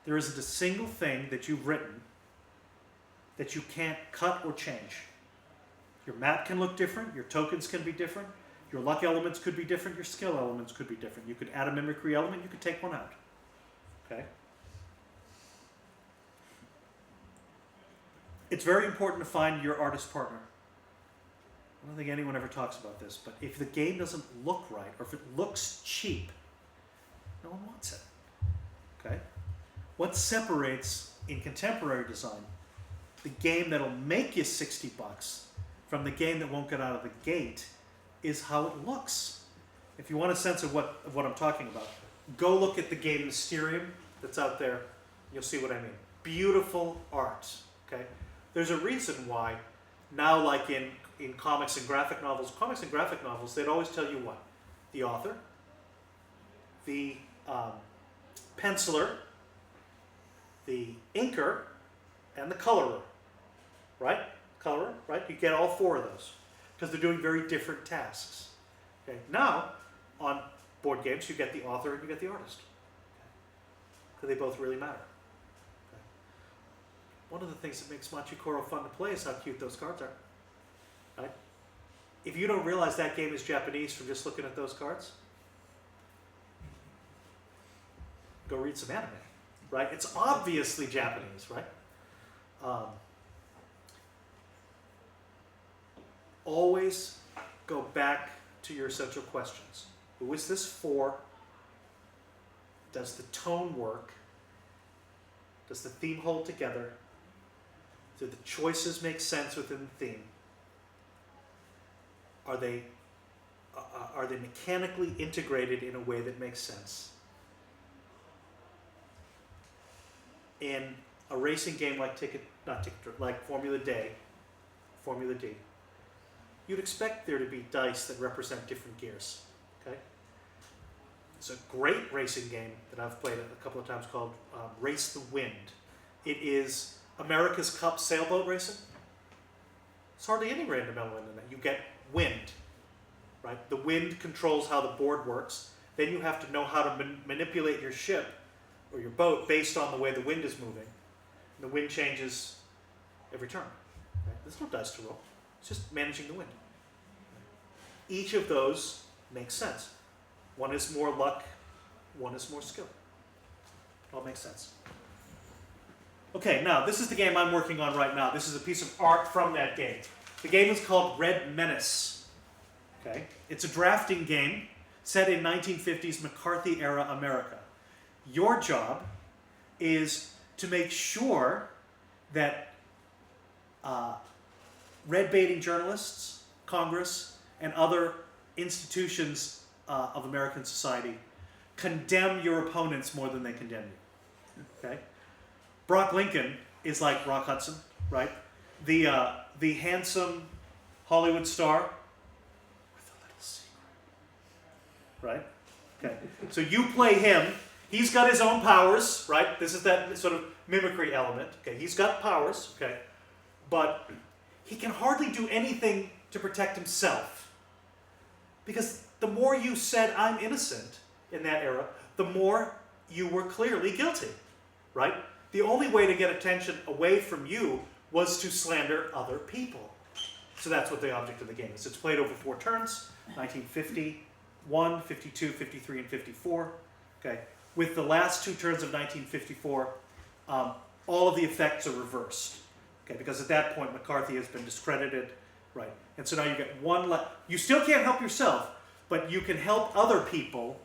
There isn't a single thing that you've written that you can't cut or change. Your map can look different, your tokens can be different, your luck elements could be different, your skill elements could be different. You could add a mimicry element, you could take one out. Okay? It's very important to find your artist partner. I don't think anyone ever talks about this, but if the game doesn't look right, or if it looks cheap, no one wants it. Okay? What separates, in contemporary design, the game that'll make you $60 from the game that won't get out of the gate is how it looks. If you want a sense of what I'm talking about, go look at the game Mysterium that's out there. You'll see what I mean. Beautiful art. Okay? There's a reason why now, like in comics and graphic novels, they'd always tell you what? The author, the penciler, the inker, and the colorer. Right? Colorer, right? You get all four of those, because they're doing very different tasks. Okay. Now, on board games, you get the author and you get the artist. Because they both really matter. Okay. One of the things that makes Machi Koro fun to play is how cute those cards are. Right? If you don't realize that game is Japanese from just looking at those cards, go read some anime. Right? It's obviously Japanese, right? Always go back to your essential questions. Who is this for? Does the tone work? Does the theme hold together? Do the choices make sense within the theme? Are they mechanically integrated in a way that makes sense? In a racing game like like Formula D, you'd expect there to be dice that represent different gears. Okay? It's a great racing game that I've played a couple of times called Race the Wind. It is America's Cup sailboat racing. It's hardly any random element in that. You get wind, right? The wind controls how the board works. Then you have to know how to manipulate your ship or your boat based on the way the wind is moving. And the wind changes every turn. Right? There's no dice to roll. It's just managing the wind. Each of those makes sense. One is more luck, one is more skill. It all makes sense. Okay, now this is the game I'm working on right now. This is a piece of art from that game. The game is called Red Menace. Okay? It's a drafting game set in 1950s McCarthy-era America. Your job is to make sure that red-baiting journalists, Congress, and other institutions of American society condemn your opponents more than they condemn you. Okay? Brock Lincoln is like Rock Hudson, right? The handsome, Hollywood star with a little secret. Right? Okay. So you play him. He's got his own powers, right? This is that sort of mimicry element. Okay. He's got powers, okay. But he can hardly do anything to protect himself. Because the more you said, I'm innocent in that era, the more you were clearly guilty, right? The only way to get attention away from you was to slander other people. So that's what the object of the game is. It's played over 4 turns, 1951, 52, 53, and 54. Okay. With the last 2 turns of 1954, all of the effects are reversed. Okay, because at that point McCarthy has been discredited, right? And so now you get one left. You still can't help yourself, but you can help other people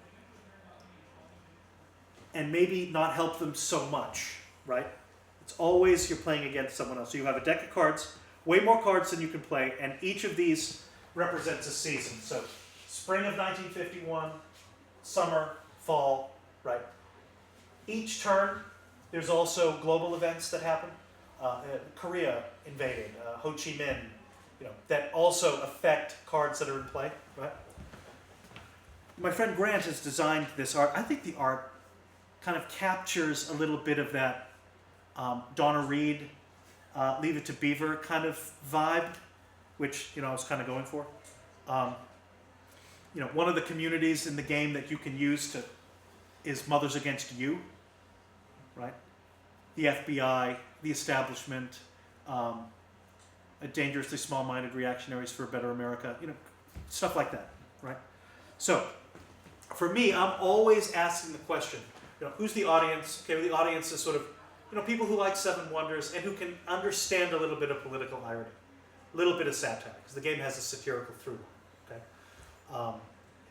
and maybe not help them so much, right? It's always you're playing against someone else. So you have a deck of cards, way more cards than you can play, and each of these represents a season. So spring of 1951, summer, fall, right? Each turn, there's also global events that happen. Korea invaded, Ho Chi Minh, that also affect cards that are in play, right? My friend Grant has designed this art. I think the art kind of captures a little bit of that Donna Reed, Leave It to Beaver kind of vibe, which I was kind of going for. One of the communities in the game that you can use is Mothers Against You, right? The FBI, the establishment, a dangerously small-minded reactionaries for a better America, stuff like that, right? So, for me, I'm always asking the question, who's the audience? Okay, the audience is sort of, people who like Seven Wonders and who can understand a little bit of political irony, a little bit of satire, because the game has a satirical through line, okay?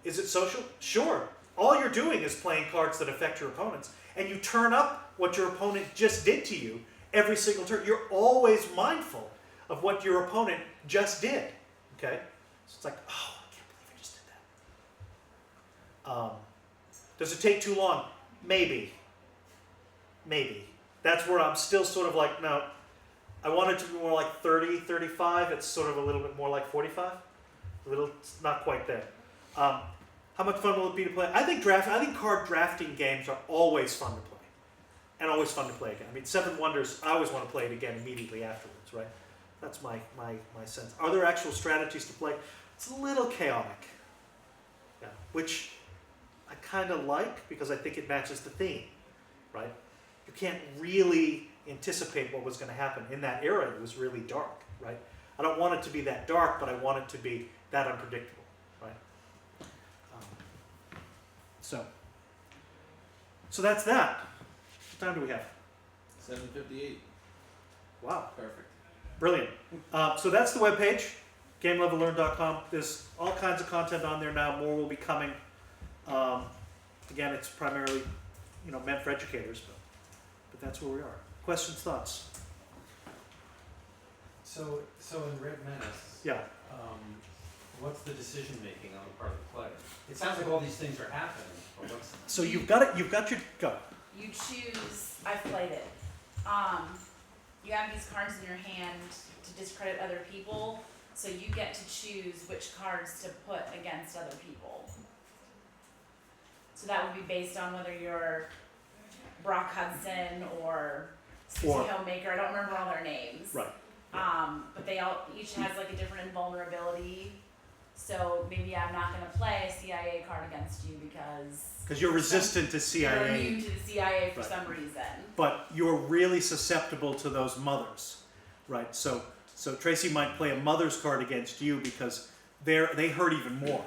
Is it social? Sure. All you're doing is playing cards that affect your opponents, and you turn up what your opponent just did to you every single turn. You're always mindful of what your opponent just did, okay? So it's like, oh, I can't believe I just did that. Does it take too long? Maybe. That's where I'm still sort of like, no, I want it to be more like 30, 35. It's sort of a little bit more like 45. It's not quite there. How much fun will it be to play? I think card drafting games are always fun to play. And always fun to play again. I mean, Seven Wonders, I always want to play it again immediately afterwards, right? That's my sense. Are there actual strategies to play? It's a little chaotic. Yeah, which I kind of like because I think it matches the theme, right? You can't really anticipate what was going to happen. In that era, it was really dark, right? I don't want it to be that dark, but I want it to be that unpredictable, right? So that's that. What time do we have? 7:58. Wow. Perfect. Brilliant. So that's the webpage, GameLevelLearn.com. There's all kinds of content on there now. More will be coming. Again, it's primarily, meant for educators, but that's where we are. Questions, thoughts? So in Red Menace, Yeah. what's the decision making on the part of the player? It sounds like all these things are happening, but what's So you've got your go. You choose, I've played it. You have these cards in your hand to discredit other people, so you get to choose which cards to put against other people. So that would be based on whether you're Brock Hudson or Susie Homemaker. I don't remember all their names. Right. But they each has like a different invulnerability. So maybe I'm not going to play a CIA card against you because you're resistant to CIA. You're immune to the CIA for Right. some reason. But you're really susceptible to those mothers, right? So Tracy might play a mother's card against you because they hurt even more,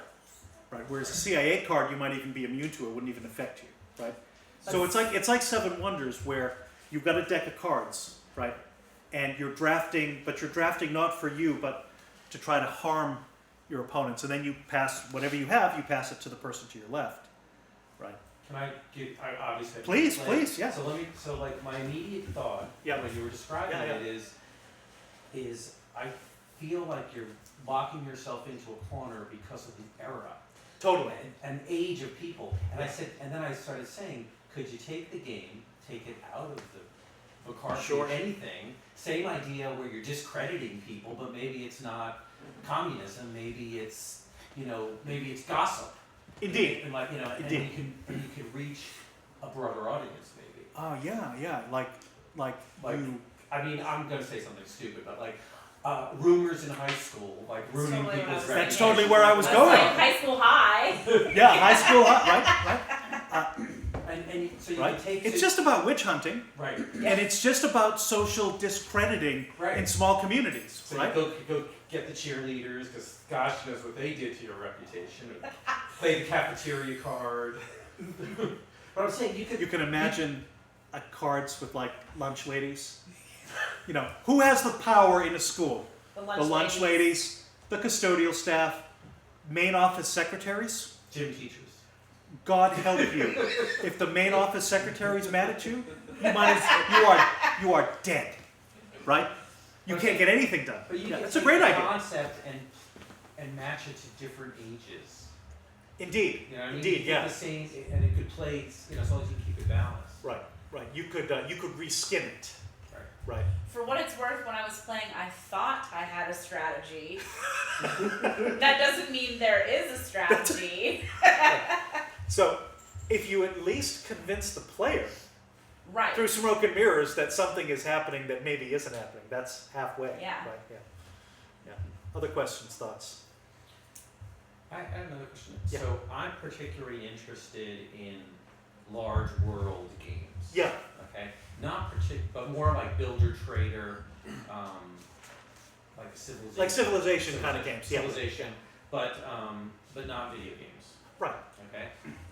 right? Whereas a CIA card you might even be immune to; it wouldn't even affect you, right? So it's like Seven Wonders where you've got a deck of cards, right? And you're drafting, but you're drafting not for you, but to try to harm your opponents, and then you pass whatever you have. You pass it to the person to your left, right? Can I give? Obviously. Please, yeah. So like my immediate thought when you were describing it is I feel like you're locking yourself into a corner because of the era. Totally. And age of people. And then I started saying, could you take the game, take it out of the card, Sure. anything? Same idea where you're discrediting people, but maybe it's not communism. Maybe it's, maybe it's gossip. Indeed. And like, and Indeed. you can reach a broader audience maybe. Oh yeah, like you. I mean, I'm gonna say something stupid, but like rumors in high school, like ruining totally what I people's was reputations. That's totally where I was That's going. like high school high. Yeah, high school, right. And so you Right. can take It's just about witch hunting, right. and it's just about social discrediting Right. in small communities, So right? you go get the cheerleaders because gosh knows what they did to your reputation. Play the cafeteria card. But I'm saying You can imagine cards with like lunch ladies. Who has the power in a school? The The lunch ladies, the custodial staff, main office secretaries. gym teachers. God help you. If the main office secretary's mad at you, you are dead, right? You can't get anything done. But you Yeah, can that's a take great the idea. concept and match it to different ages. Indeed, You know what I mean? indeed, You yeah. get the same, and it could play, as long as you keep it balanced. Right. You could reskin it. Right. Right. For what it's worth, when I was playing, I thought I had a strategy. That doesn't mean there is a strategy. So, if you at least convince the player Right. through smoke and mirrors that something is happening that maybe isn't happening, that's halfway. Yeah. Right. Yeah. Other questions, thoughts? I have another question. Yeah. So I'm particularly interested in large world games. Yeah. Okay. But more like builder trader, like civilization. Like civilization kind of games. Yeah. Civilization, but not video games. Right. Okay.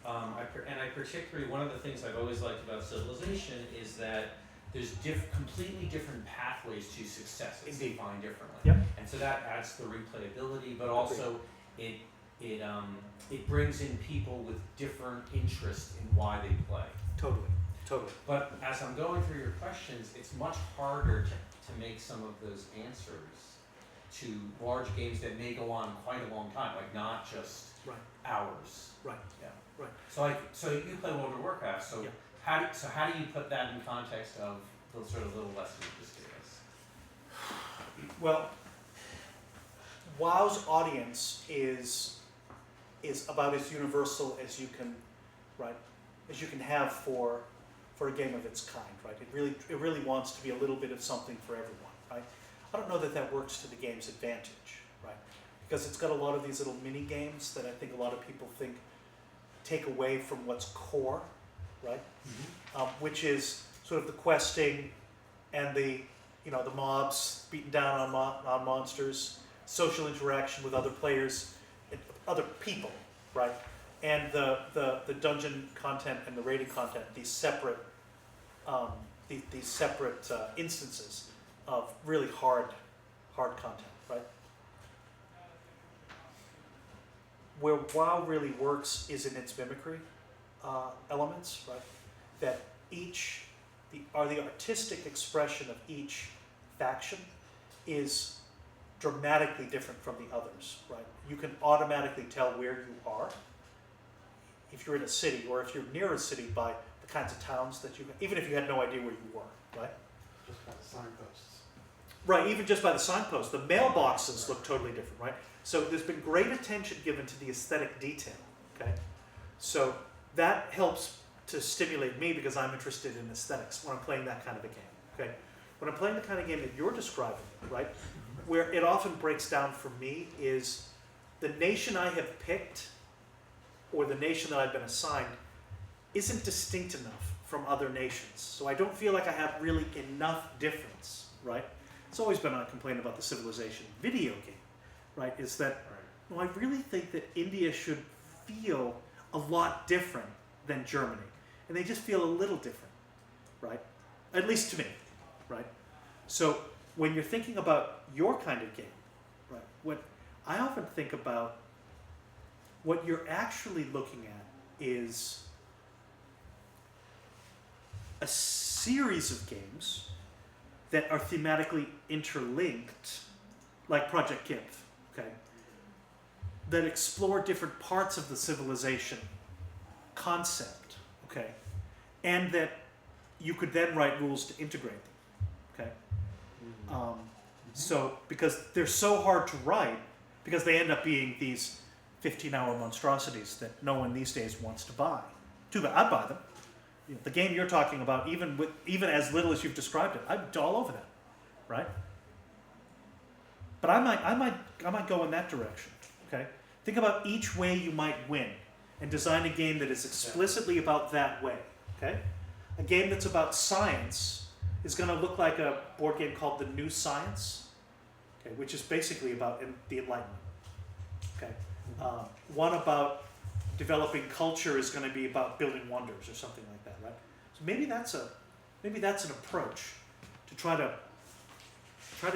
I particularly, one of the things I've always liked about Civilization is that there's completely different pathways to success. It's Indeed. defined differently. Yep. And so that adds to the replayability, but also it brings in people with different interests in why they play. Totally. But as I'm going through your questions, it's much harder to make some of those answers to large games that may go on quite a long time, like not just Right. hours. Right. Yeah. Right. So you play World of Warcraft. So Yeah. how do you put that in context of the sort of little lesson you just gave us? Well, WoW's audience is about as universal as you can, right? As you can have for a game of its kind, right? It really wants to be a little bit of something for everyone, right? I don't know that works to the game's advantage, right? Because it's got a lot of these little mini games that I think a lot of people think take away from what's core, right? Which is sort of the questing and the mobs beating down on monsters, social interaction with other players, other people, right? And the dungeon content and the raiding content, these separate instances of really hard content, right? Where WoW really works is in its mimicry elements, right? That the artistic expression of each faction is dramatically different from the others, right? You can automatically tell where you are if you're in a city, or if you're near a city, by the kinds of towns that even if you had no idea where you were, right? Just by the signposts. Right, even just by the signposts. The mailboxes look totally different, right? So there's been great attention given to the aesthetic detail, okay? So that helps to stimulate me because I'm interested in aesthetics when I'm playing that kind of a game, okay? When I'm playing the kind of game that you're describing, right? Where it often breaks down for me is the nation I have picked, or the nation that I've been assigned, isn't distinct enough from other nations. So I don't feel like I have really enough difference, right? It's always been a complaint about the Civilization video game, right? Is that, well, I really think that India should feel a lot different than Germany. And they just feel a little different, right? At least to me, right? So when you're thinking about your kind of game, right? What I often think about, what you're actually looking at is a series of games that are thematically interlinked, like Project Give, okay? That explore different parts of the civilization concept, okay? And that you could then write rules to integrate them, okay? So, because they're so hard to write, because they end up being these 15-hour monstrosities that no one these days wants to buy. Too bad, I'd buy them. You know, the game you're talking about, even as little as you've described it, I'm all over that, right? But I might go in that direction. Okay, think about each way you might win, and design a game that is explicitly about that way. Okay, a game that's about science is going to look like a board game called The New Science, okay, which is basically about the Enlightenment. Okay, one about developing culture is going to be about building wonders or something like that, right? So maybe that's an approach to try to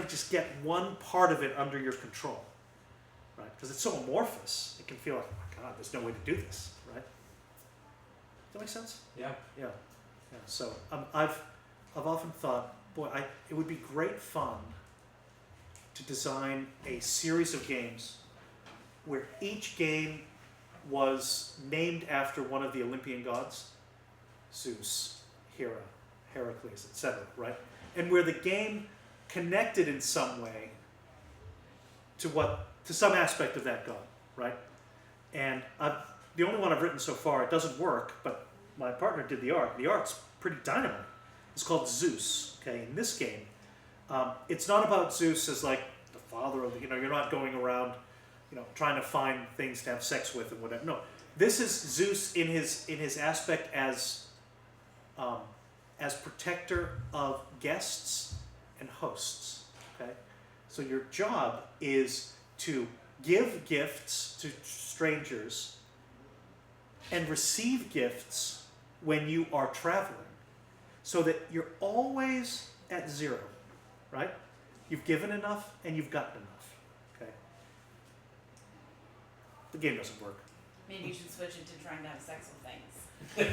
just get one part of it under your control, right? Because it's so amorphous, it can feel like, oh my God, there's no way to do this, right? Does that make sense? Yeah. Yeah. So I've often thought, boy, it would be great fun to design a series of games where each game was named after one of the Olympian gods, Zeus, Hera, Heracles, etc., right? And where the game connected in some way to some aspect of that god, right? And the only one I've written so far, it doesn't work, but my partner did the art. The art's pretty dynamite. It's called Zeus. Okay, in this game, it's not about Zeus as like the father of the. You're not going around, trying to find things to have sex with and whatever. No, this is Zeus in his aspect as protector of guests and hosts. Okay, so your job is to give gifts to strangers and receive gifts when you are traveling, so that you're always at zero, right? You've given enough and you've gotten enough, okay? The game doesn't work. Maybe you should switch it to trying to have sex with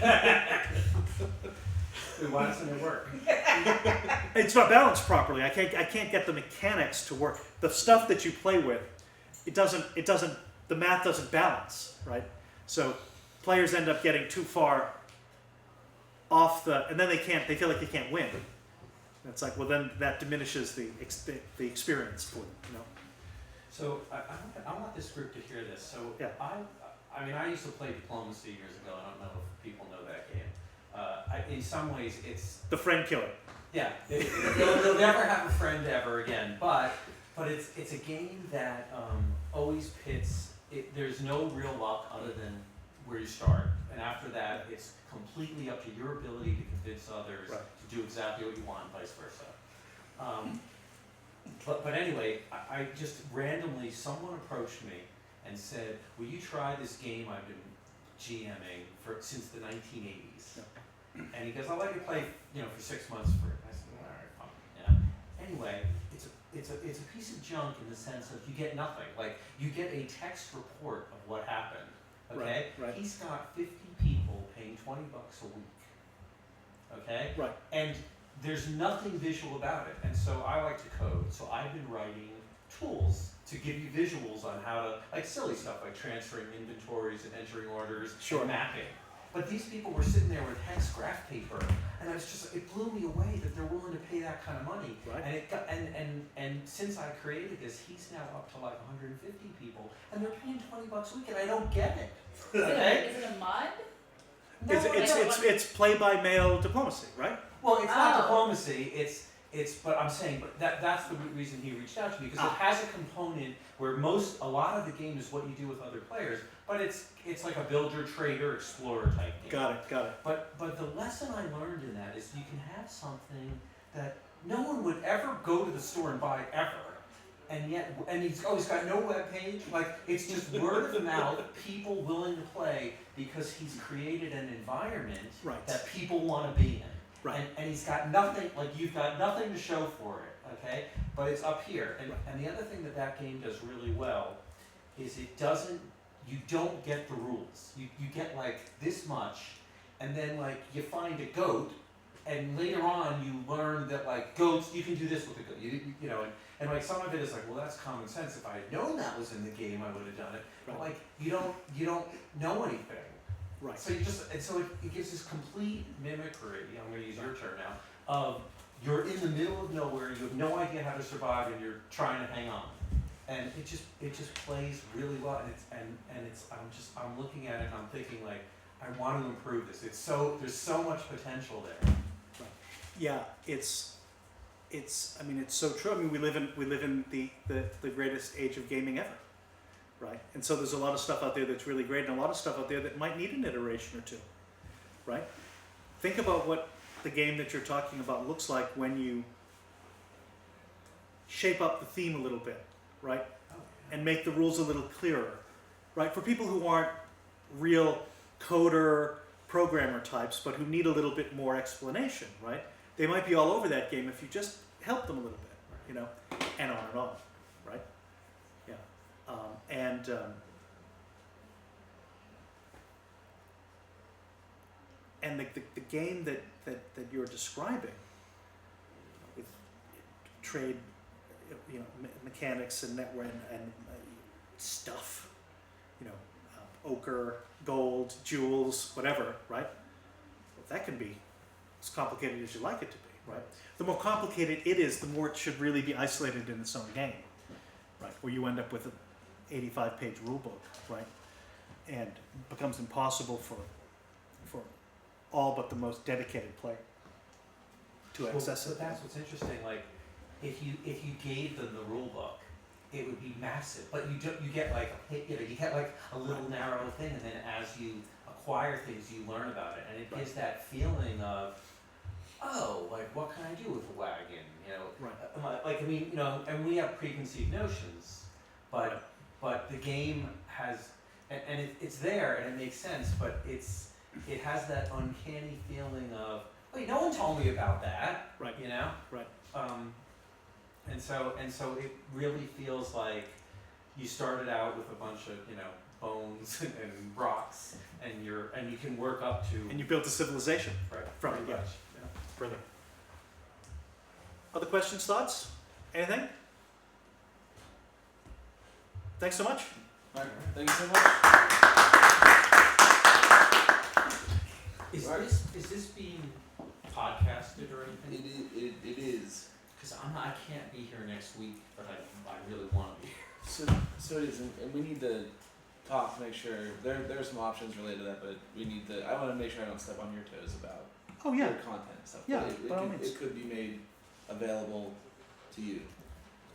things. Why doesn't it work? It's not balanced properly. I can't get the mechanics to work. The stuff that you play with, the math doesn't balance, right? So players end up getting too far off and then they feel like they can't win. And it's like, well, then that diminishes the experience for them, So I want this group to hear this. So Yeah. I used to play diplomacy years ago. I don't know if people know that game. In some ways, it's The friend killer. yeah. They'll never have a friend ever again. But it's a game that always pits. There's no real luck other than where you start, and after that, it's completely up to your ability to convince others Right. to do exactly what you want, and vice versa. But anyway, I just randomly, someone approached me and said, will you try this game I've been GMing since the 1980s? Yeah. And he goes, I'll let you play, for 6 months for it. I said, all right, fine. Anyway, it's a piece of junk in the sense of you get nothing. Like, you get a text report of what happened. Okay? Right. He's got 50 people paying $20 a week. Okay? Right. And there's nothing visual about it. And so I like to code. So I've been writing tools to give you visuals on how to, like silly stuff like transferring inventories and entering orders Sure. and mapping. But these people were sitting there with hex graph paper, and it blew me away that they're willing to pay that kind of money. Right. And since I created this, he's now up to like 150 people, and they're paying $20 a week, and I don't get it. Okay? Is it a mud? No, It's play-by-mail diplomacy, right? Well, it's not Oh. diplomacy. But I'm saying, that's the reason he reached out to me, because it has a component where a lot of the game is what you do with other players, but it's like a builder, trader, explorer type game. Got it. But the lesson I learned in that is you can have something that no one would ever go to the store and buy ever, and he's got no web page. Like, it's just word of mouth, people willing to play because he's created an environment Right. that people want to be in. Right. And he's got nothing, like you've got nothing to show for it, okay? But it's up here. And the other thing that game does really well is you don't get the rules. You get like this much, and then like you find a goat, and later on you learn that like goats, you can do this with a goat, and like some of it is like, well, that's common sense. If I had known that was in the game, I would have done it. But Right. like you don't know anything. Right. So it gives this complete mimicry, I'm going to use your term now, of you're in the middle of nowhere, you have no idea how to survive, and you're trying to hang on. And it just plays really well, and it's I'm looking at it and I'm thinking like, I want to improve this. There's so much potential there. Yeah, it's I mean, it's so true. I mean, we live in the greatest age of gaming ever, right? And so there's a lot of stuff out there that's really great, and a lot of stuff out there that might need an iteration or two, right? Think about what the game that you're talking about looks like when you shape up the theme a little bit, right? And make the rules a little clearer, right? For people who aren't real coder, programmer types, but who need a little bit more explanation, right? They might be all over that game if you just help them a little bit, you know, and on, right? Yeah. And the game that you're describing with trade, you know, mechanics and network and stuff, you know, ochre, gold, jewels, whatever, right? Well, that can be as complicated as you like it to be, right? The more complicated it is, the more it should really be isolated in its own game, right? Where you end up with an 85-page rule book, right? And it becomes impossible for all but the most dedicated player to access But it. that's what's interesting. Like, if you gave them the rule book, it would be massive. But you get like a little narrow thing, and then as you acquire things, you learn about it, and it gives that feeling of, oh, like what can I do with a wagon? You know, Right. like I mean, you know, and we have preconceived notions, but the game has, and it's there and it makes sense, but it has that uncanny feeling of, wait, no one told me about that. Right. You know. Right. And so it really feels like you started out with a bunch of, you know, bones and rocks, and you can work up to. And you built a civilization Right. from it. Pretty Yeah. much. Brilliant. Other questions, thoughts? Anything? Thanks so much. All right, thank you so much. Is this being podcasted or anything? It is. Because I can't be here next week, but I really want to be here. So it is, and we need to talk to make sure there are some options related to that, but we need to. I want to make sure I don't step on your toes about Oh yeah. your content and stuff. Yeah, But by all means. it could be made available to you.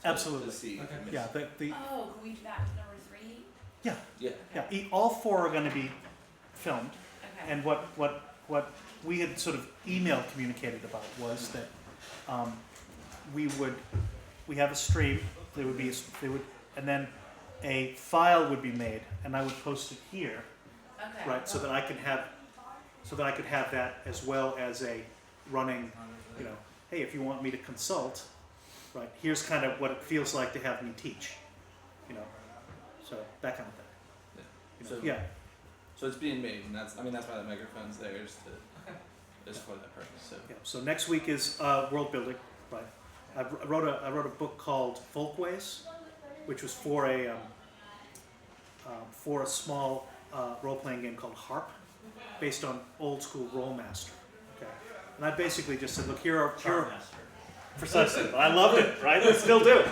Absolutely. To see. Okay. Yeah. The Oh, can we do that with number 3? Yeah. yeah. All 4 are going to be filmed, Okay. and what we had sort of email communicated about was that we have a stream. And then a file would be made, and I would post it here, Okay. right? So that I could have that as well as a running, you know, hey, if you want me to consult, right? Here's kind of what it feels like to have me teach, you know, so that kind of thing. You know, So- yeah. So it's being made, and that's why the microphone's there is for that purpose. So Yeah. So next week is world building, right? I wrote a book called Folkways, which was for a small role-playing game called Harp, based on old school Rollmaster. Okay. And I basically just said, look, here are precisely. I loved it, right? I still do.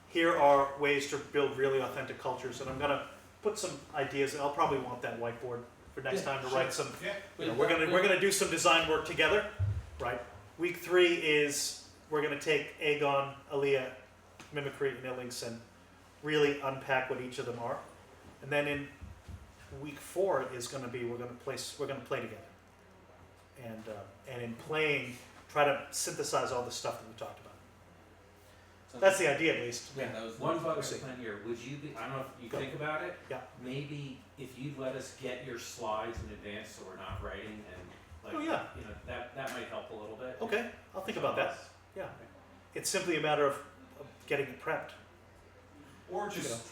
Here are ways to build really authentic cultures, and I'm gonna put some ideas. I'll probably want that whiteboard for next time to write some. You know, we're gonna do some design work together, right? Week 3 is we're gonna take Aegon, Aaliyah, Mimicry, and Illings and really unpack what each of them are, and then in week 4 is gonna be we're gonna play together, and in playing try to synthesize all the stuff that we talked about. That's the idea, at least. Yeah, that was One bug We'll see. plan here. Would you be? I don't know if you think about it. Yeah. Maybe if you'd let us get your slides in advance, so we're not writing and like. Oh, yeah. You know that might help a little bit. Okay, I'll think about that. Yeah, it's simply a matter of getting it prepped. Or just,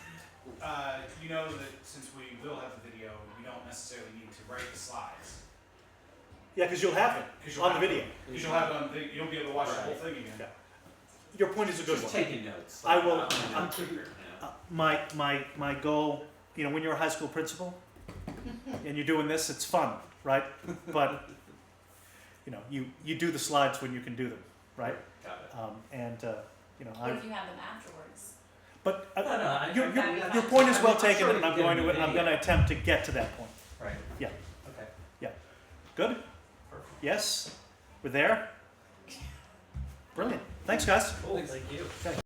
you know that since we will have the video, we don't necessarily need to write the slides. Yeah, because you'll have it 'Cause you'll on the have video. Because you'll have it on video, you'll be able to watch the whole Right. thing again. Yeah. Your point is a good Just one. taking notes. I will- I'm a I'm- note taker, you know. My goal, you know, when you're a high school principal and you're doing this, it's fun, right? But you know, you do the slides when you can do them, right? Got it. What if you have them afterwards? But No, I- your, I- your, I- your point is I'm well sure taken, we and can I'm get going a to, new I'm video. going to attempt to get to that point. Right. Yeah. Okay. Good? Perfect. Yes? We're there? Brilliant. Thanks, guys. Cool. Thank you.